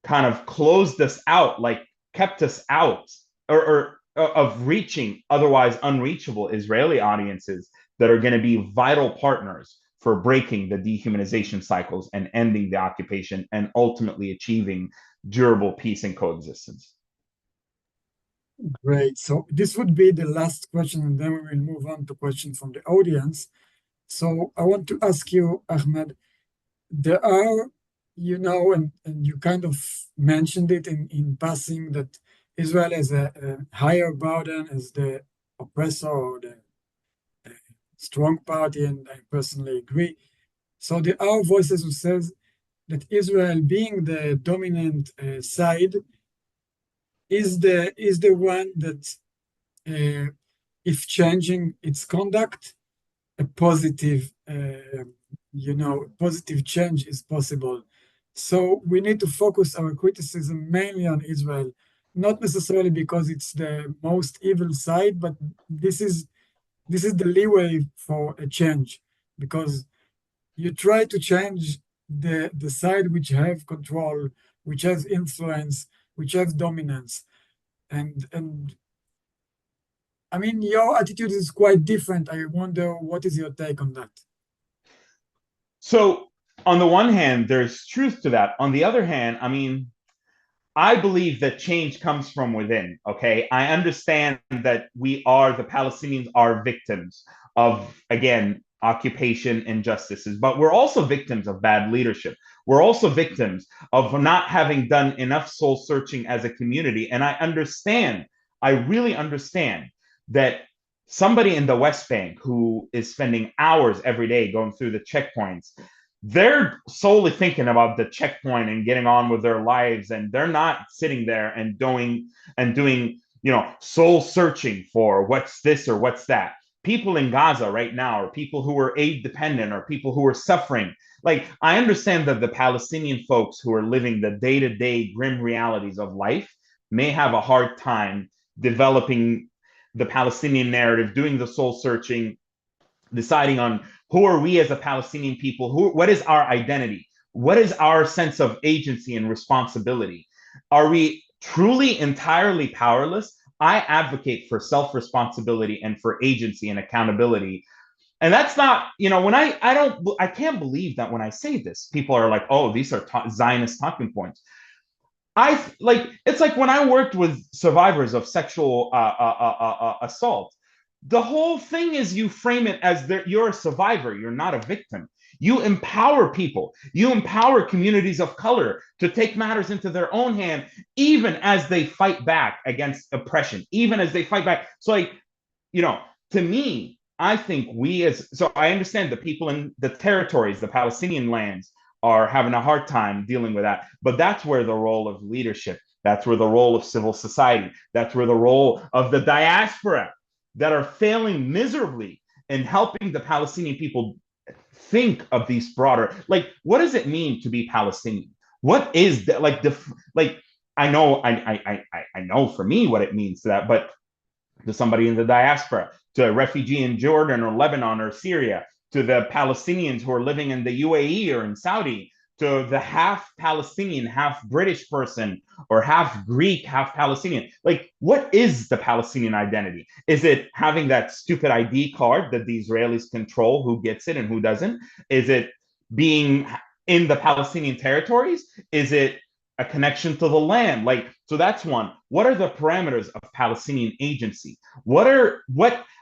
kind of closed us out, like kept us out or of reaching otherwise unreachable Israeli audiences that are going to be vital partners for breaking the dehumanization cycles and ending the occupation and ultimately achieving durable peace and coexistence. Great. So this would be the last question, and then we will move on to questions from the audience. So I want to ask you, Ahmed, there are, and you kind of mentioned it in passing, that Israel has a higher burden as the oppressor or the strong party, and I personally agree. So there are voices who says that Israel, being the dominant side, is the one that, if changing its conduct, a positive, positive change is possible. So we need to focus our criticism mainly on Israel, not necessarily because it's the most evil side, but this is the leeway for a change, because you try to change the side which have control, which has influence, which has dominance. And I mean, your attitude is quite different. I wonder, what is your take on that? So on the one hand, there's truth to that. On the other hand, I mean, I believe that change comes from within, okay? I understand that the Palestinians are victims of, again, occupation injustices, but we're also victims of bad leadership. We're also victims of not having done enough soul searching as a community. And I really understand that somebody in the West Bank who is spending hours every day going through the checkpoints, they're solely thinking about the checkpoint and getting on with their lives, and they're not sitting there and doing soul searching for what's this or what's that. People in Gaza right now, or people who are aid dependent, or people who are suffering. Like, I understand that the Palestinian folks who are living the day-to-day grim realities of life may have a hard time developing the Palestinian narrative, doing the soul searching, deciding on who are we as a Palestinian people, what is our identity, what is our sense of agency and responsibility. Are we truly entirely powerless? I advocate for self-responsibility and for agency and accountability. And that's not, when I can't believe that when I say this, people are like, oh, these are Zionist talking points. It's like when I worked with survivors of sexual assault, the whole thing is you frame it as you're a survivor, you're not a victim. You empower people, you empower communities of color to take matters into their own hand, even as they fight back against oppression, even as they fight back. So, to me, I think so I understand the people in the territories, the Palestinian lands, are having a hard time dealing with that. But that's where the role of leadership, that's where the role of civil society, that's where the role of the diaspora that are failing miserably in helping the Palestinian people think of these broader, what does it mean to be Palestinian? What is that? I know for me what it means to that, but to somebody in the diaspora, to a refugee in Jordan or Lebanon or Syria, to the Palestinians who are living in the UAE or in Saudi, to the half Palestinian, half British person, or half Greek, half Palestinian. What is the Palestinian identity? Is it having that stupid ID card that the Israelis control who gets it and who doesn't? Is it being in the Palestinian territories? Is it a connection to the land? So that's one. What are the parameters of Palestinian agency?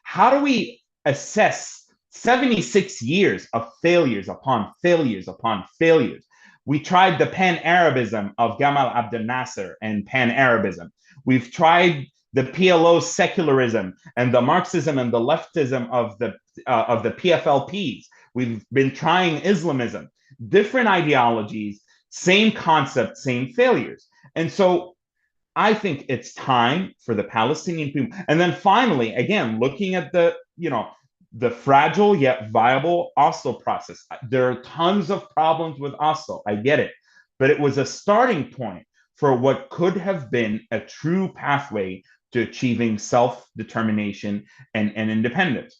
How do we assess 76 years of failures upon failures upon failures? We tried the pan-Arabism of Gamal Abdel Nasser and pan-Arabism. We've tried the PLO secularism and the Marxism and the leftism of the PFLPs. We've been trying Islamism, different ideologies, same concept, same failures. And so I think it's time for the Palestinian people. And then finally, again, looking at the fragile yet viable Oslo process. There are tons of problems with Oslo. I get it. But it was a starting point for what could have been a true pathway to achieving self-determination and independence.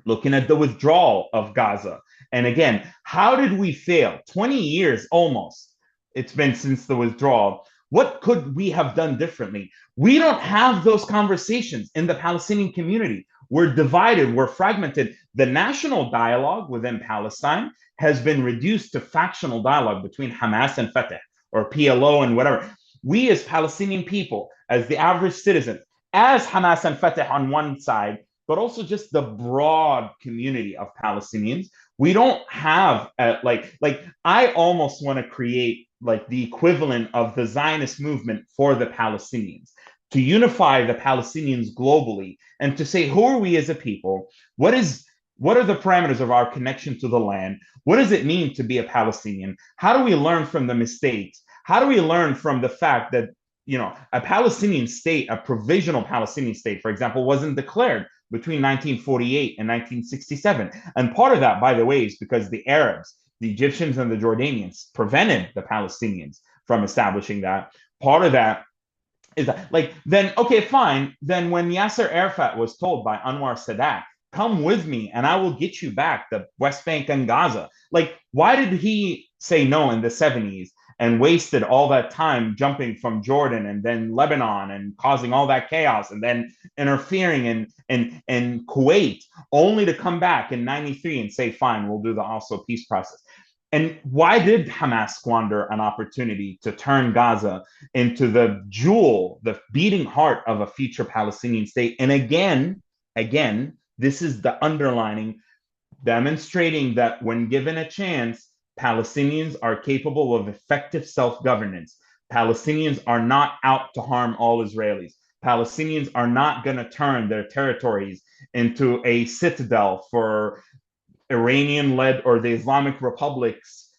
Looking at the withdrawal of Gaza. And again, how did we fail? 20 years almost it's been since the withdrawal. What could we have done differently? We don't have those conversations in the Palestinian community. We're divided, we're fragmented. The national dialogue within Palestine has been reduced to factional dialogue between Hamas and Fatah, or PLO and whatever. We as Palestinian people, as the average citizen, as Hamas and Fatah on one side, but also just the broad community of Palestinians, we don't have I almost want to create the equivalent of the Zionist movement for the Palestinians, to unify the Palestinians globally and to say, who are we as a people? What are the parameters of our connection to the land? What does it mean to be a Palestinian? How do we learn from the mistakes? How do we learn from the fact that, a Palestinian state, a provisional Palestinian state, for example, wasn't declared between 1948 and 1967. And part of that, by the way, is because the Arabs, the Egyptians and the Jordanians prevented the Palestinians from establishing that. Part of that is that, then, okay, fine. Then when Yasser Arafat was told by Anwar Sadat, come with me and I will get you back the West Bank and Gaza. Why did he say no in the 70s and wasted all that time jumping from Jordan and then Lebanon and causing all that chaos and then interfering in Kuwait, only to come back in 93 and say, fine, we'll do the Oslo peace process? And why did Hamas squander an opportunity to turn Gaza into the jewel, the beating heart of a future Palestinian state? And again, this is the underlining, demonstrating that when given a chance, Palestinians are capable of effective self-governance. Palestinians are not out to harm all Israelis. Palestinians are not going to turn their territories into a citadel for Iranian-led or the Islamic Republic's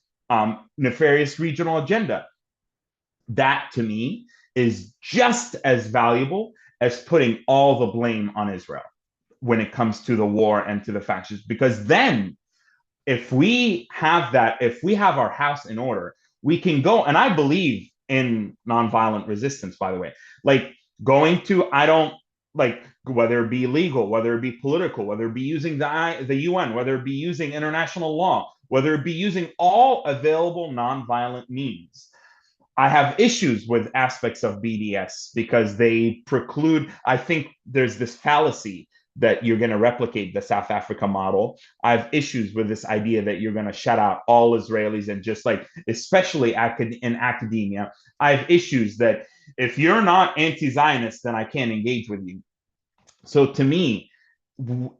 nefarious regional agenda. That, to me, is just as valuable as putting all the blame on Israel when it comes to the war and to the factions. Because then, if we have our house in order, we can go, and I believe in nonviolent resistance, by the way, whether it be legal, whether it be political, whether it be using the UN, whether it be using international law, whether it be using all available nonviolent means. I have issues with aspects of BDS because they preclude, I think there's this fallacy that you're going to replicate the South Africa model. I have issues with this idea that you're going to shut out all Israelis and just like, especially in academia, I have issues that if you're not anti-Zionist, then I can't engage with you. So to me,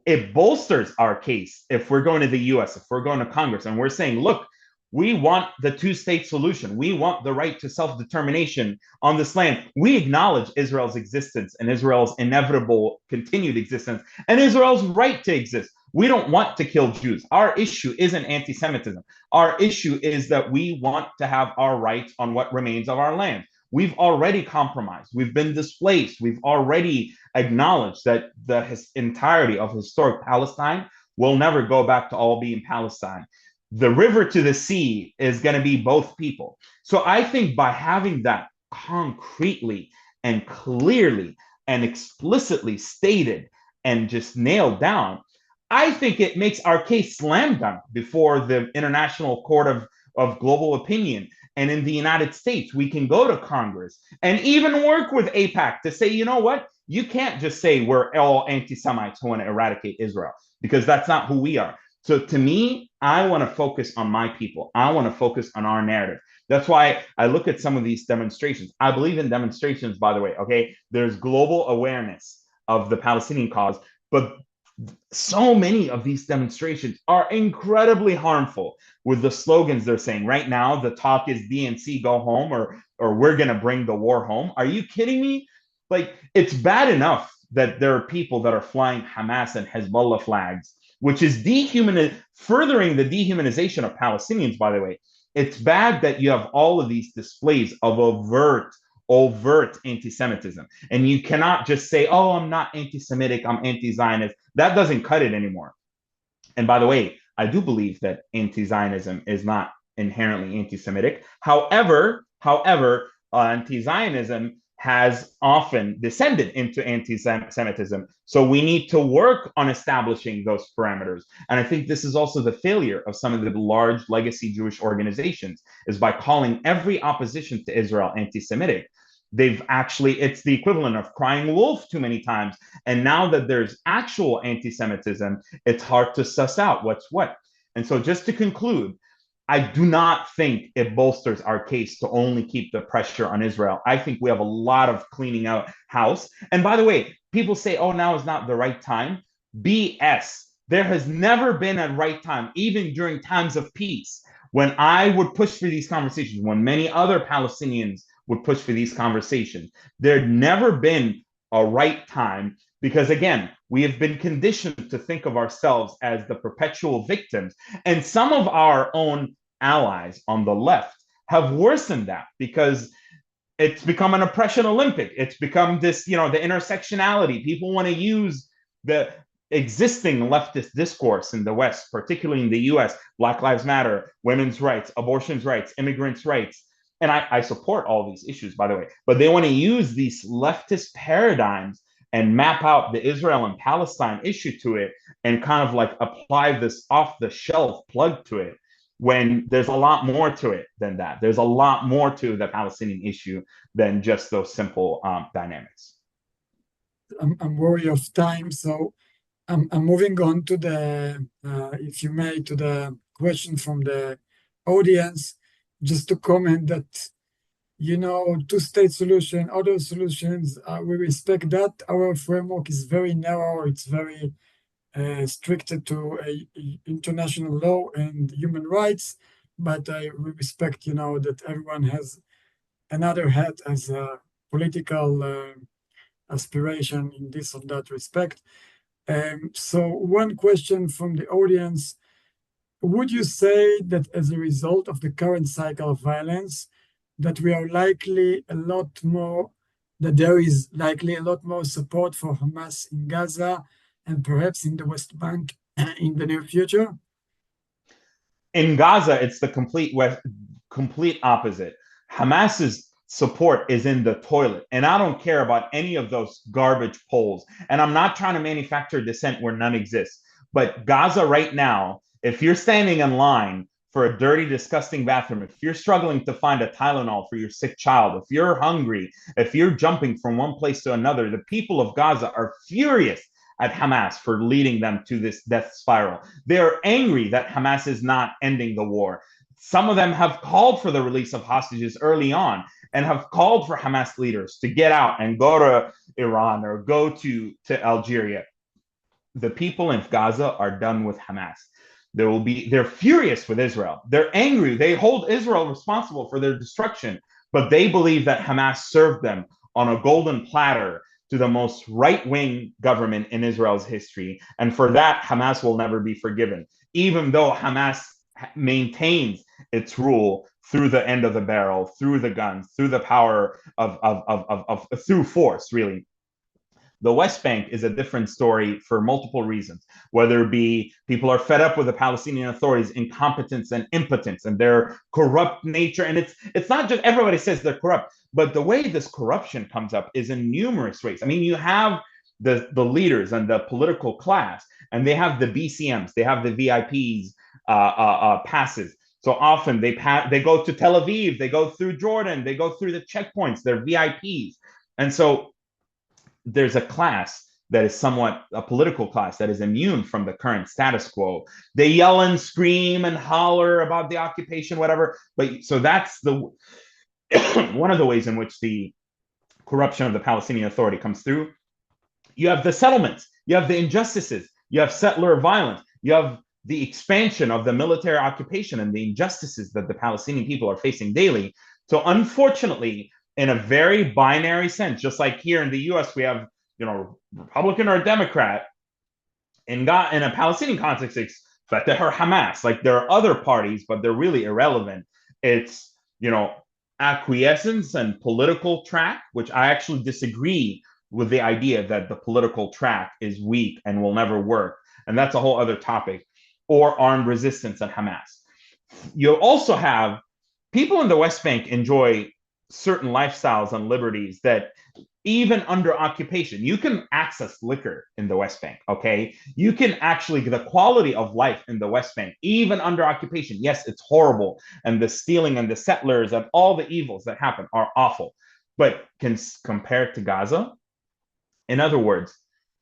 it bolsters our case if we're going to the US, if we're going to Congress, and we're saying, look, we want the two-state solution. We want the right to self-determination on this land. We acknowledge Israel's existence and Israel's inevitable continued existence and Israel's right to exist. We don't want to kill Jews. Our issue isn't anti-Semitism. Our issue is that we want to have our rights on what remains of our land. We've already compromised. We've been displaced. We've already acknowledged that the entirety of historic Palestine will never go back to all being Palestine. The river to the sea is going to be both people. So I think by having that concretely and clearly and explicitly stated and just nailed down, I think it makes our case slam dunk before the International Court of Global Opinion. And in the United States, we can go to Congress and even work with AIPAC to say, you know what? You can't just say we're all anti-Semites who want to eradicate Israel, because that's not who we are. So to me, I want to focus on my people. I want to focus on our narrative. That's why I look at some of these demonstrations. I believe in demonstrations, by the way, okay? There's global awareness of the Palestinian cause, but so many of these demonstrations are incredibly harmful with the slogans they're saying. Right now, the talk is DNC go home, or we're going to bring the war home. Are you kidding me? Like, it's bad enough that there are people that are flying Hamas and Hezbollah flags, which is furthering the dehumanization of Palestinians, by the way. It's bad that you have all of these displays of overt anti-Semitism. And you cannot just say, oh, I'm not anti-Semitic, I'm anti-Zionist. That doesn't cut it anymore. And by the way, I do believe that anti-Zionism is not inherently anti-Semitic. However, anti-Zionism has often descended into anti-Semitism. So we need to work on establishing those parameters. And I think this is also the failure of some of the large legacy Jewish organizations, is by calling every opposition to Israel anti-Semitic. It's the equivalent of crying wolf too many times. And now that there's actual anti-Semitism, it's hard to suss out what's what. And so just to conclude, I do not think it bolsters our case to only keep the pressure on Israel. I think we have a lot of cleaning out house. And by the way, people say, oh, now is not the right time. BS. There has never been a right time, even during times of peace. When I would push for these conversations, when many other Palestinians would push for these conversations, there had never been a right time, because again, we have been conditioned to think of ourselves as the perpetual victims. And some of our own allies on the left have worsened that, because it's become an oppression Olympic. It's become this, the intersectionality. People want to use the existing leftist discourse in the West, particularly in the US, Black Lives Matter, women's rights, abortion rights, immigrants' rights. And I support all these issues, by the way, but they want to use these leftist paradigms and map out the Israel and Palestine issue to it and kind of like apply this off-the-shelf plug to it, when there's a lot more to it than that. There's a lot more to the Palestinian issue than just those simple dynamics. I'm worried of time, so I'm moving on to if you may, to the question from the audience, just to comment that, two-state solution, other solutions, we respect that. Our framework is very narrow. It's very restricted to international law and human rights, but we respect, that everyone has another hat as a political aspiration in this or that respect. So one question from the audience: would you say that as a result of the current cycle of violence, that there is likely a lot more support for Hamas in Gaza and perhaps in the West Bank in the near future? In Gaza, it's the complete opposite. Hamas's support is in the toilet, and I don't care about any of those garbage polls. And I'm not trying to manufacture dissent where none exists. But Gaza right now, if you're standing in line for a dirty, disgusting bathroom, if you're struggling to find a Tylenol for your sick child, if you're hungry, if you're jumping from one place to another, the people of Gaza are furious at Hamas for leading them to this death spiral. They're angry that Hamas is not ending the war. Some of them have called for the release of hostages early on and have called for Hamas leaders to get out and go to Iran or go to Algeria. The people in Gaza are done with Hamas. They're furious with Israel. They're angry. They hold Israel responsible for their destruction, but they believe that Hamas served them on a golden platter to the most right-wing government in Israel's history. And for that, Hamas will never be forgiven, even though Hamas maintains its rule through the end of the barrel, through the guns, through the power of through force, really. The West Bank is a different story for multiple reasons, whether it be people are fed up with the Palestinian Authority's incompetence and impotence and their corrupt nature. And it's not just everybody says they're corrupt, but the way this corruption comes up is in numerous ways. I mean, you have the leaders and the political class, and they have the BCMs, they have the VIPs passes. So often they go to Tel Aviv, they go through Jordan, they go through the checkpoints, they're VIPs. And so there's a class that is somewhat a political class that is immune from the current status quo. They yell and scream and holler about the occupation, whatever. But so that's the one of the ways in which the corruption of the Palestinian Authority comes through. You have the settlements, you have the injustices, you have settler violence, you have the expansion of the military occupation and the injustices that the Palestinian people are facing daily. So unfortunately, in a very binary sense, just like here in the US, we have, Republican or Democrat. In a Palestinian context, it's Fatah or Hamas. Like there are other parties, but they're really irrelevant. It's, acquiescence and political track, which I actually disagree with the idea that the political track is weak and will never work. And that's a whole other topic. Or armed resistance and Hamas. You also have people in the West Bank enjoy certain lifestyles and liberties that even under occupation, you can access liquor in the West Bank, okay? You can actually, the quality of life in the West Bank, even under occupation, yes, it's horrible. And the stealing and the settlers and all the evils that happen are awful. But compared to Gaza, in other words,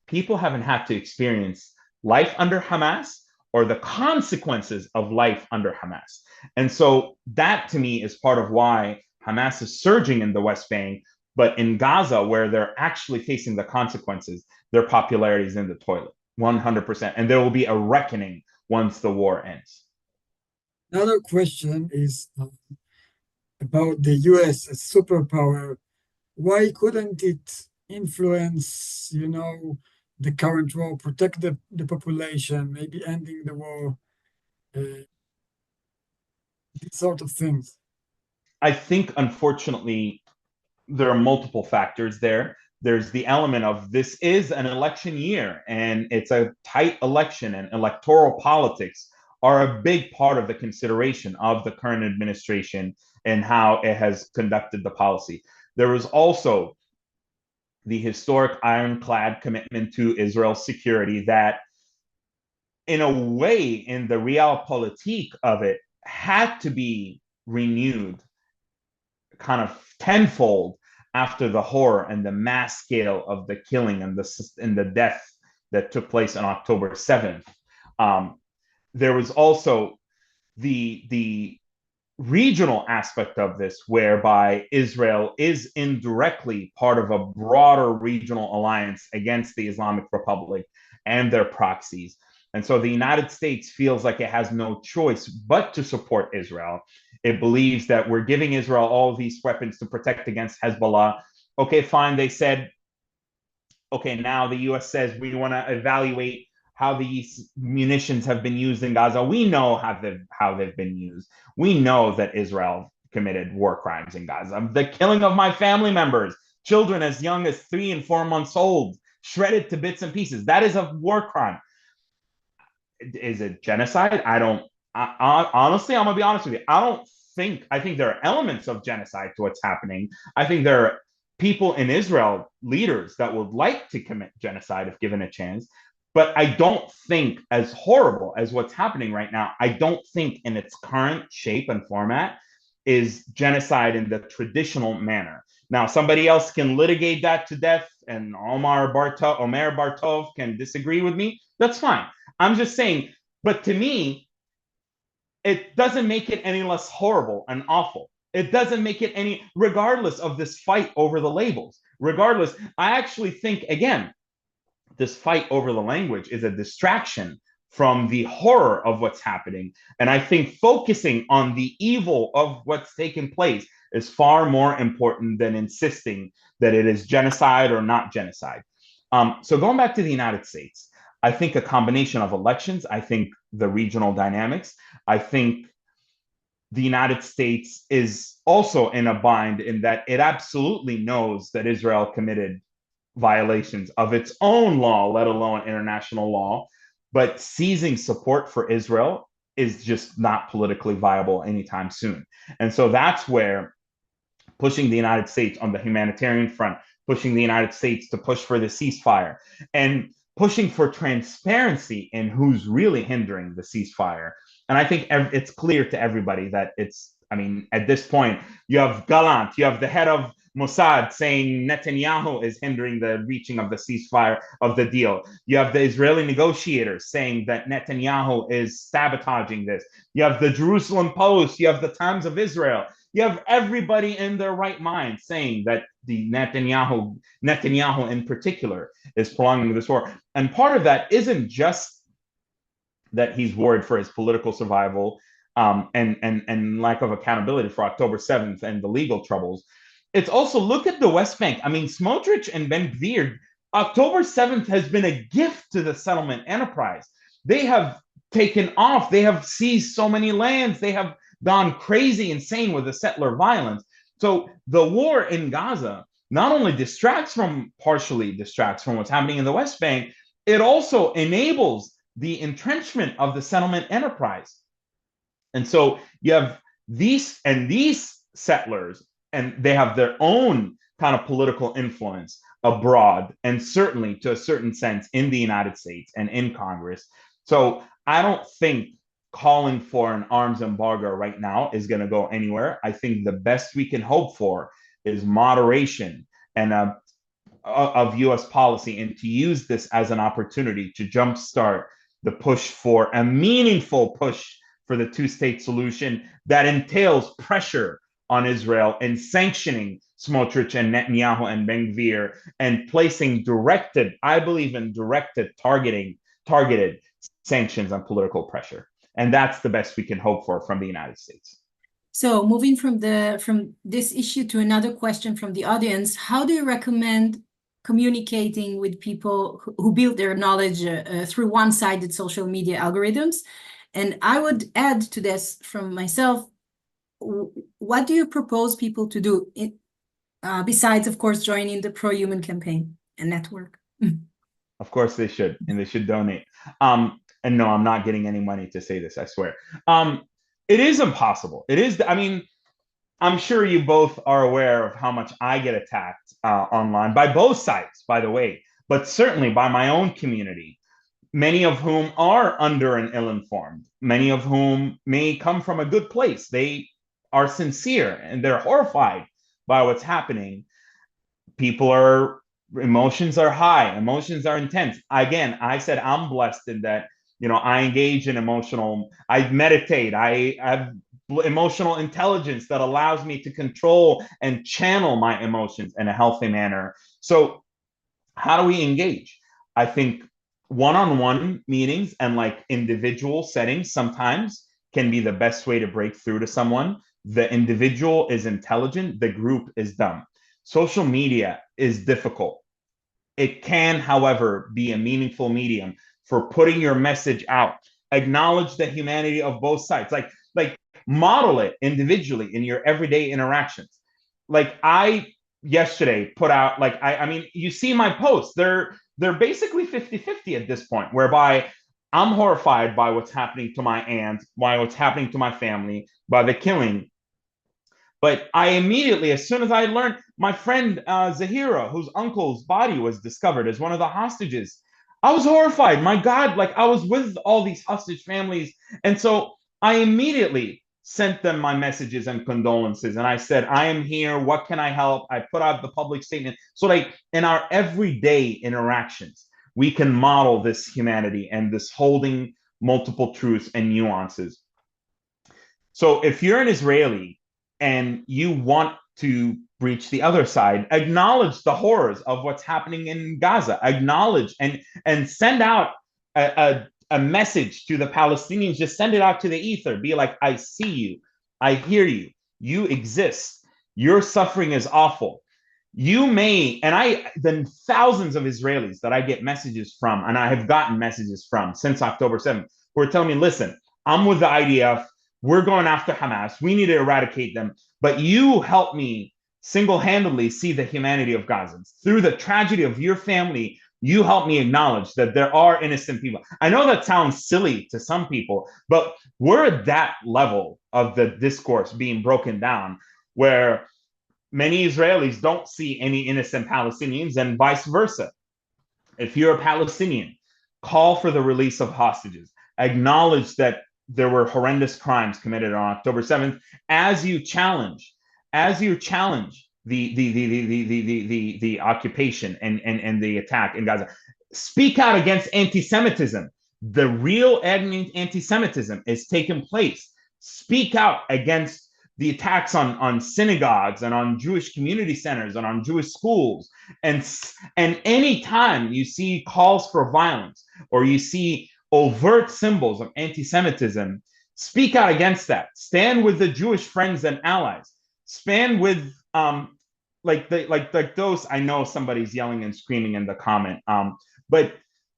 people haven't had to experience life under Hamas or the consequences of life under Hamas. And so that to me is part of why Hamas is surging in the West Bank, but in Gaza, where they're actually facing the consequences, their popularity is in the toilet, 100%. And there will be a reckoning once the war ends. Another question is about the US as superpower. Why couldn't it influence, the current war, protect the population, maybe ending the war, these sort of things? I think, unfortunately, there are multiple factors there. There's the element of this is an election year and it's a tight election, and electoral politics are a big part of the consideration of the current administration and how it has conducted the policy. There was also the historic ironclad commitment to Israel's security that, in a way, in the realpolitik of it, had to be renewed kind of tenfold after the horror and the mass scale of the killing and the death that took place on October 7th. There was also the regional aspect of this, whereby Israel is indirectly part of a broader regional alliance against the Islamic Republic and their proxies. And so the United States feels like it has no choice but to support Israel. It believes that we're giving Israel all of these weapons to protect against Hezbollah. Okay, fine. They said, okay, now the US says we want to evaluate how these munitions have been used in Gaza. We know how they've been used. We know that Israel committed war crimes in Gaza. The killing of my family members, children as young as 3 and 4 months old, shredded to bits and pieces. That is a war crime. Is it genocide? Honestly, I'm gonna be honest with you. I think there are elements of genocide to what's happening. I think there are people in Israel, leaders that would like to commit genocide if given a chance. But I don't think, as horrible as what's happening right now, I don't think in its current shape and format is genocide in the traditional manner. Now, somebody else can litigate that to death, and Omer Bartov can disagree with me. That's fine. I'm just saying, but to me, it doesn't make it any less horrible and awful. It doesn't make it any, regardless of this fight over the labels. Regardless, I actually think, again, this fight over the language is a distraction from the horror of what's happening. And I think focusing on the evil of what's taken place is far more important than insisting that it is genocide or not genocide. So going back to the United States, I think a combination of elections, I think the regional dynamics, I think the United States is also in a bind in that it absolutely knows that Israel committed violations of its own law, let alone international law. But seizing support for Israel is just not politically viable anytime soon. And so that's where pushing the United States on the humanitarian front, pushing the United States to push for the ceasefire, and pushing for transparency in who's really hindering the ceasefire. And I think it's clear to everybody that at this point, you have Gallant, you have the head of Mossad saying Netanyahu is hindering the reaching of the ceasefire of the deal. You have the Israeli negotiators saying that Netanyahu is sabotaging this. You have the Jerusalem Post, you have the Times of Israel. You have everybody in their right mind saying that the Netanyahu in particular is prolonging this war. And part of that isn't just that he's worried for his political survival and lack of accountability for October 7th and the legal troubles. It's also, look at the West Bank. I mean, Smotrich and Ben Gvir, October 7th has been a gift to the settlement enterprise. They have taken off. They have seized so many lands. They have gone crazy, insane with the settler violence. So the war in Gaza not only partially distracts from what's happening in the West Bank, it also enables the entrenchment of the settlement enterprise. And so you have these settlers, and they have their own kind of political influence abroad, and certainly to a certain sense in the United States and in Congress. So I don't think calling for an arms embargo right now is going to go anywhere. I think the best we can hope for is moderation and of U.S. policy, and to use this as an opportunity to jumpstart the push for a meaningful push for the two-state solution that entails pressure on Israel and sanctioning Smotrich and Netanyahu and Ben Gvir and placing directed targeted sanctions and political pressure. And that's the best we can hope for from the United States. So moving from this issue to another question from the audience, how do you recommend communicating with people who build their knowledge through one-sided social media algorithms? And I would add to this from myself, what do you propose people to do besides, of course, joining the Pro-Human campaign and network? Of course they should, and they should donate. And no, I'm not getting any money to say this, I swear. It is impossible. It is, I'm sure you both are aware of how much I get attacked online by both sides, by the way, but certainly by my own community, many of whom are under and ill-informed, many of whom may come from a good place. They are sincere and they're horrified by what's happening. Emotions are high, emotions are intense. Again, I said I'm blessed in that, I engage in I meditate, I have emotional intelligence that allows me to control and channel my emotions in a healthy manner. So how do we engage? I think one-on-one meetings and like individual settings sometimes can be the best way to break through to someone. The individual is intelligent, the group is dumb. Social media is difficult. It can, however, be a meaningful medium for putting your message out. Acknowledge the humanity of both sides. Like model it individually in your everyday interactions. Like I yesterday put out, you see my posts. They're basically 50-50 at this point, whereby I'm horrified by what's happening to my aunt, by what's happening to my family, by the killing. But I immediately, as soon as I learned, my friend Zahira, whose uncle's body was discovered as one of the hostages, I was horrified. My God, like I was with all these hostage families. And so I immediately sent them my messages and condolences. And I said, I am here. What can I help? I put out the public statement. So, like in our everyday interactions, we can model this humanity and this holding multiple truths and nuances. So, if you're an Israeli and you want to reach the other side, acknowledge the horrors of what's happening in Gaza, acknowledge and send out a message to the Palestinians, just send it out to the ether. Be like, I see you, I hear you, you exist, your suffering is awful. You may, and then thousands of Israelis that I get messages from, and I have gotten messages from since October 7th, who are telling me, listen, I'm with the IDF, we're going after Hamas, we need to eradicate them, but you help me single-handedly see the humanity of Gazans. Through the tragedy of your family, you help me acknowledge that there are innocent people. I know that sounds silly to some people, but we're at that level of the discourse being broken down where many Israelis don't see any innocent Palestinians and vice versa. If you're a Palestinian, call for the release of hostages. Acknowledge that there were horrendous crimes committed on October 7th as you challenge the occupation and the attack in Gaza. Speak out against anti-Semitism. The real anti-Semitism is taking place. Speak out against the attacks on synagogues and on Jewish community centers and on Jewish schools. And any time you see calls for violence or you see overt symbols of anti-Semitism, speak out against that. Stand with the Jewish friends and allies. Stand with like those. I know somebody's yelling and screaming in the comment, but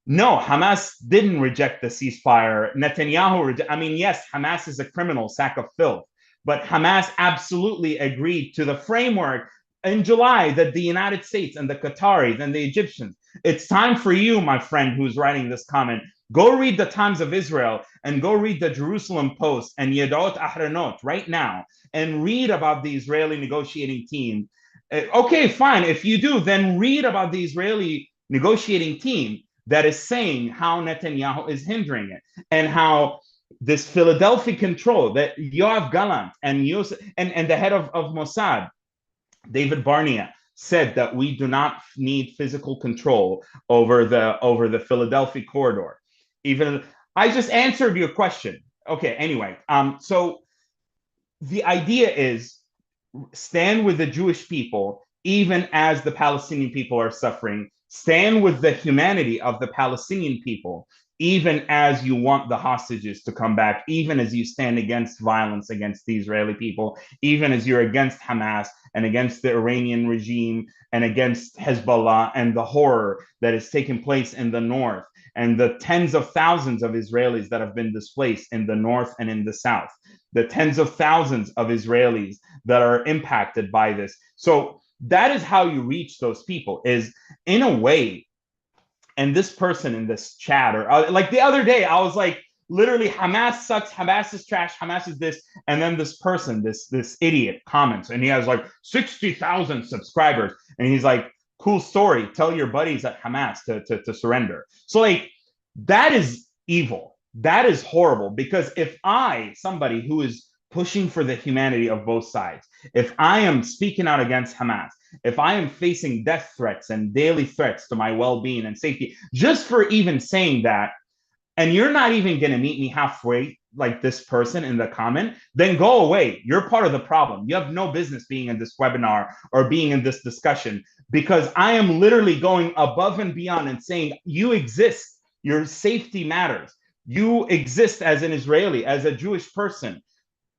no, Hamas didn't reject the ceasefire. Netanyahu, I mean, yes, Hamas is a criminal sack of filth, but Hamas absolutely agreed to the framework in July that the United States and the Qataris and the Egyptians. It's time for you, my friend, who's writing this comment. Go read the Times of Israel and go read the Jerusalem Post and Yedot Ahronot right now and read about the Israeli negotiating team. Okay, fine. If you do, then read about the Israeli negotiating team that is saying how Netanyahu is hindering it and how this Philadelphia control that Yoav Gallant and the head of Mossad, David Barnea, said that we do not need physical control over the Philadelphia corridor. Even I just answered your question. Okay, anyway, so the idea is stand with the Jewish people, even as the Palestinian people are suffering. Stand with the humanity of the Palestinian people, even as you want the hostages to come back, even as you stand against violence against the Israeli people, even as you're against Hamas and against the Iranian regime and against Hezbollah and the horror that is taking place in the north and the tens of thousands of Israelis that have been displaced in the north and in the south, the tens of thousands of Israelis that are impacted by this. So that is how you reach those people, is in a way. And this person in this chat, or like the other day, I was like, literally, Hamas sucks, Hamas is trash, Hamas is this. And then this person, this idiot comments, and he has like 60,000 subscribers. And he's like, cool story. Tell your buddies at Hamas to surrender. So like, that is evil. That is horrible. Because if somebody who is pushing for the humanity of both sides, if I am speaking out against Hamas, if I am facing death threats and daily threats to my well-being and safety, just for even saying that, and you're not even going to meet me halfway like this person in the comment, then go away. You're part of the problem. You have no business being in this webinar or being in this discussion, because I am literally going above and beyond and saying you exist. Your safety matters. You exist as an Israeli, as a Jewish person,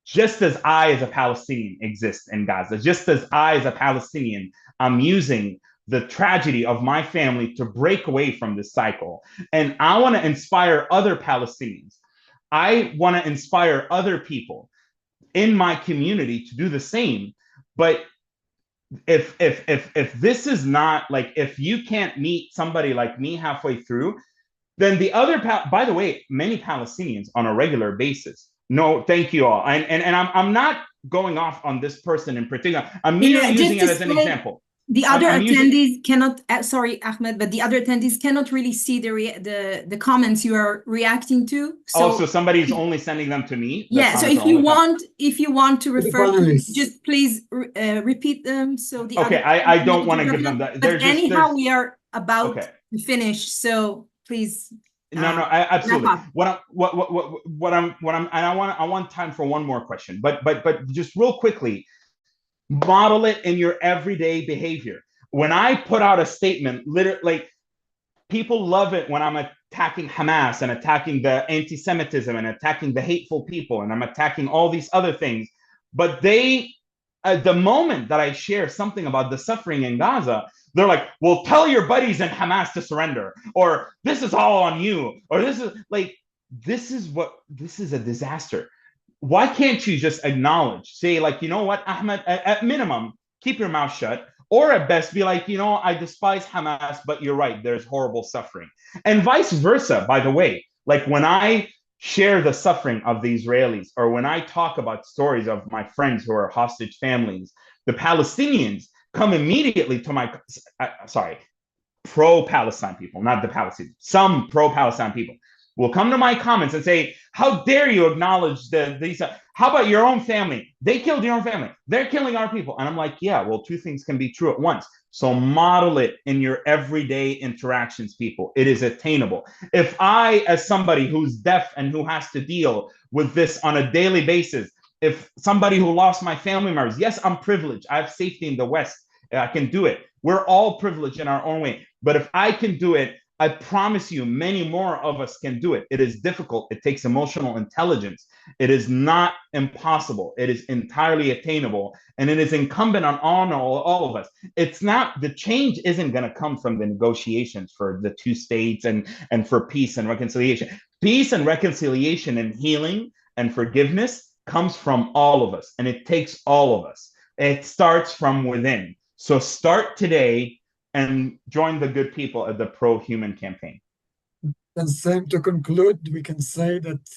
just as I, as a Palestinian, exist in Gaza, just as I, as a Palestinian, I'm using the tragedy of my family to break away from this cycle. And I want to inspire other Palestinians. I want to inspire other people in my community to do the same. But if this is not like, if you can't meet somebody like me halfway through, then the other, by the way, many Palestinians on a regular basis. No, thank you all. And I'm not going off on this person in particular. I'm merely using it as an example. The other attendees cannot, sorry, Ahmed, but the other attendees cannot really see the comments you are reacting to. So somebody's only sending them to me? Yeah, so if you want to refer to, just please repeat them. So the okay, I don't want to give them that. But anyhow, we are about to finish, so please. No, absolutely. I want time for one more question, but just real quickly, model it in your everyday behavior. When I put out a statement, literally, like, people love it when I'm attacking Hamas and attacking the anti-Semitism and attacking the hateful people, and I'm attacking all these other things. But they, at the moment that I share something about the suffering in Gaza, they're like, well, tell your buddies in Hamas to surrender, or this is all on you, or this is a disaster. Why can't you just acknowledge, say, like, you know what, Ahmed, at minimum, keep your mouth shut, or at best be like, you know, I despise Hamas, but you're right, there's horrible suffering. And vice versa, by the way. Like, when I share the suffering of the Israelis, or when I talk about stories of my friends who are hostage families, the Palestinians come immediately to my, pro-Palestine people, not the Palestinians, some pro-Palestine people will come to my comments and say, how dare you acknowledge these, how about your own family? They killed your own family. They're killing our people. And I'm like, yeah, well, two things can be true at once. So model it in your everyday interactions, people. It is attainable. If I, as somebody who's deaf and who has to deal with this on a daily basis, if somebody who lost my family members, yes, I'm privileged. I have safety in the West. I can do it. We're all privileged in our own way. But if I can do it, I promise you, many more of us can do it. It is difficult. It takes emotional intelligence. It is not impossible. It is entirely attainable. And it is incumbent on all of us. It's not, the change isn't going to come from the negotiations for the two states and for peace and reconciliation. Peace and reconciliation and healing and forgiveness comes from all of us. And it takes all of us. It starts from within. So start today and join the good people at the pro-human campaign. And same to conclude, we can say that,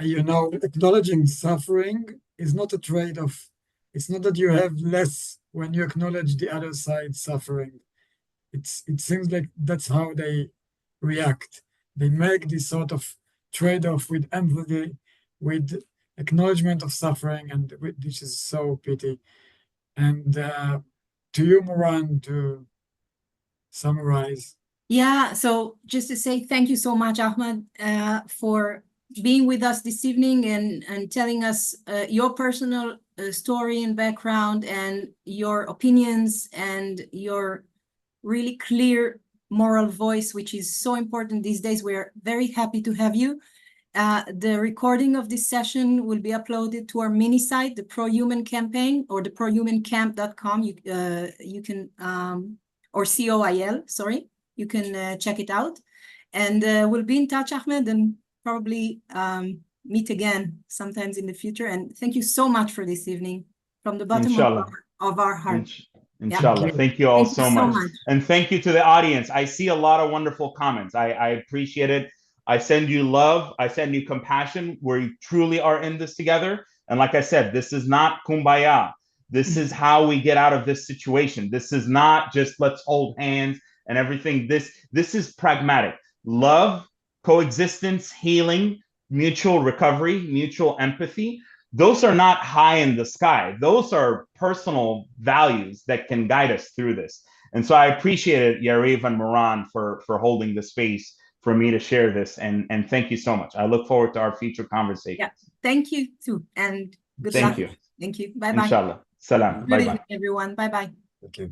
you know, acknowledging suffering is not a trade-off. It's not that you have less when you acknowledge the other side's suffering. It seems like that's how they react. They make this sort of trade-off with empathy, with acknowledgement of suffering, and which is so pity. And to you, Moran, to summarize. Yeah, so just to say thank you so much, Ahmed, for being with us this evening and telling us your personal story and background and your opinions and your really clear moral voice, which is so important these days. We're very happy to have you. The recording of this session will be uploaded to our mini site, the Pro-Human Campaign, or the prohumancamp.com. You can or COIL, sorry, you can check it out. And we'll be in touch, Ahmed, and probably meet again sometimes in the future. And thank you so much for this evening from the bottom of our heart. Inshallah. Yeah. Thank you all so much. And thank you to the audience. I see a lot of wonderful comments. I appreciate it. I send you love. I send you compassion. We truly are in this together. And like I said, this is not kumbaya. This is how we get out of this situation. This is not just let's hold hands and everything. This is pragmatic. Love, coexistence, healing, mutual recovery, mutual empathy. Those are not high in the sky. Those are personal values that can guide us through this. And so I appreciate it, Yariv and Moran, for holding the space for me to share this. And thank you so much. I look forward to our future conversations. Yeah, thank you too. And good luck. Thank you. Thank you. Bye-bye. Inshallah. Salam. Good evening, everyone. Bye-bye. Okay.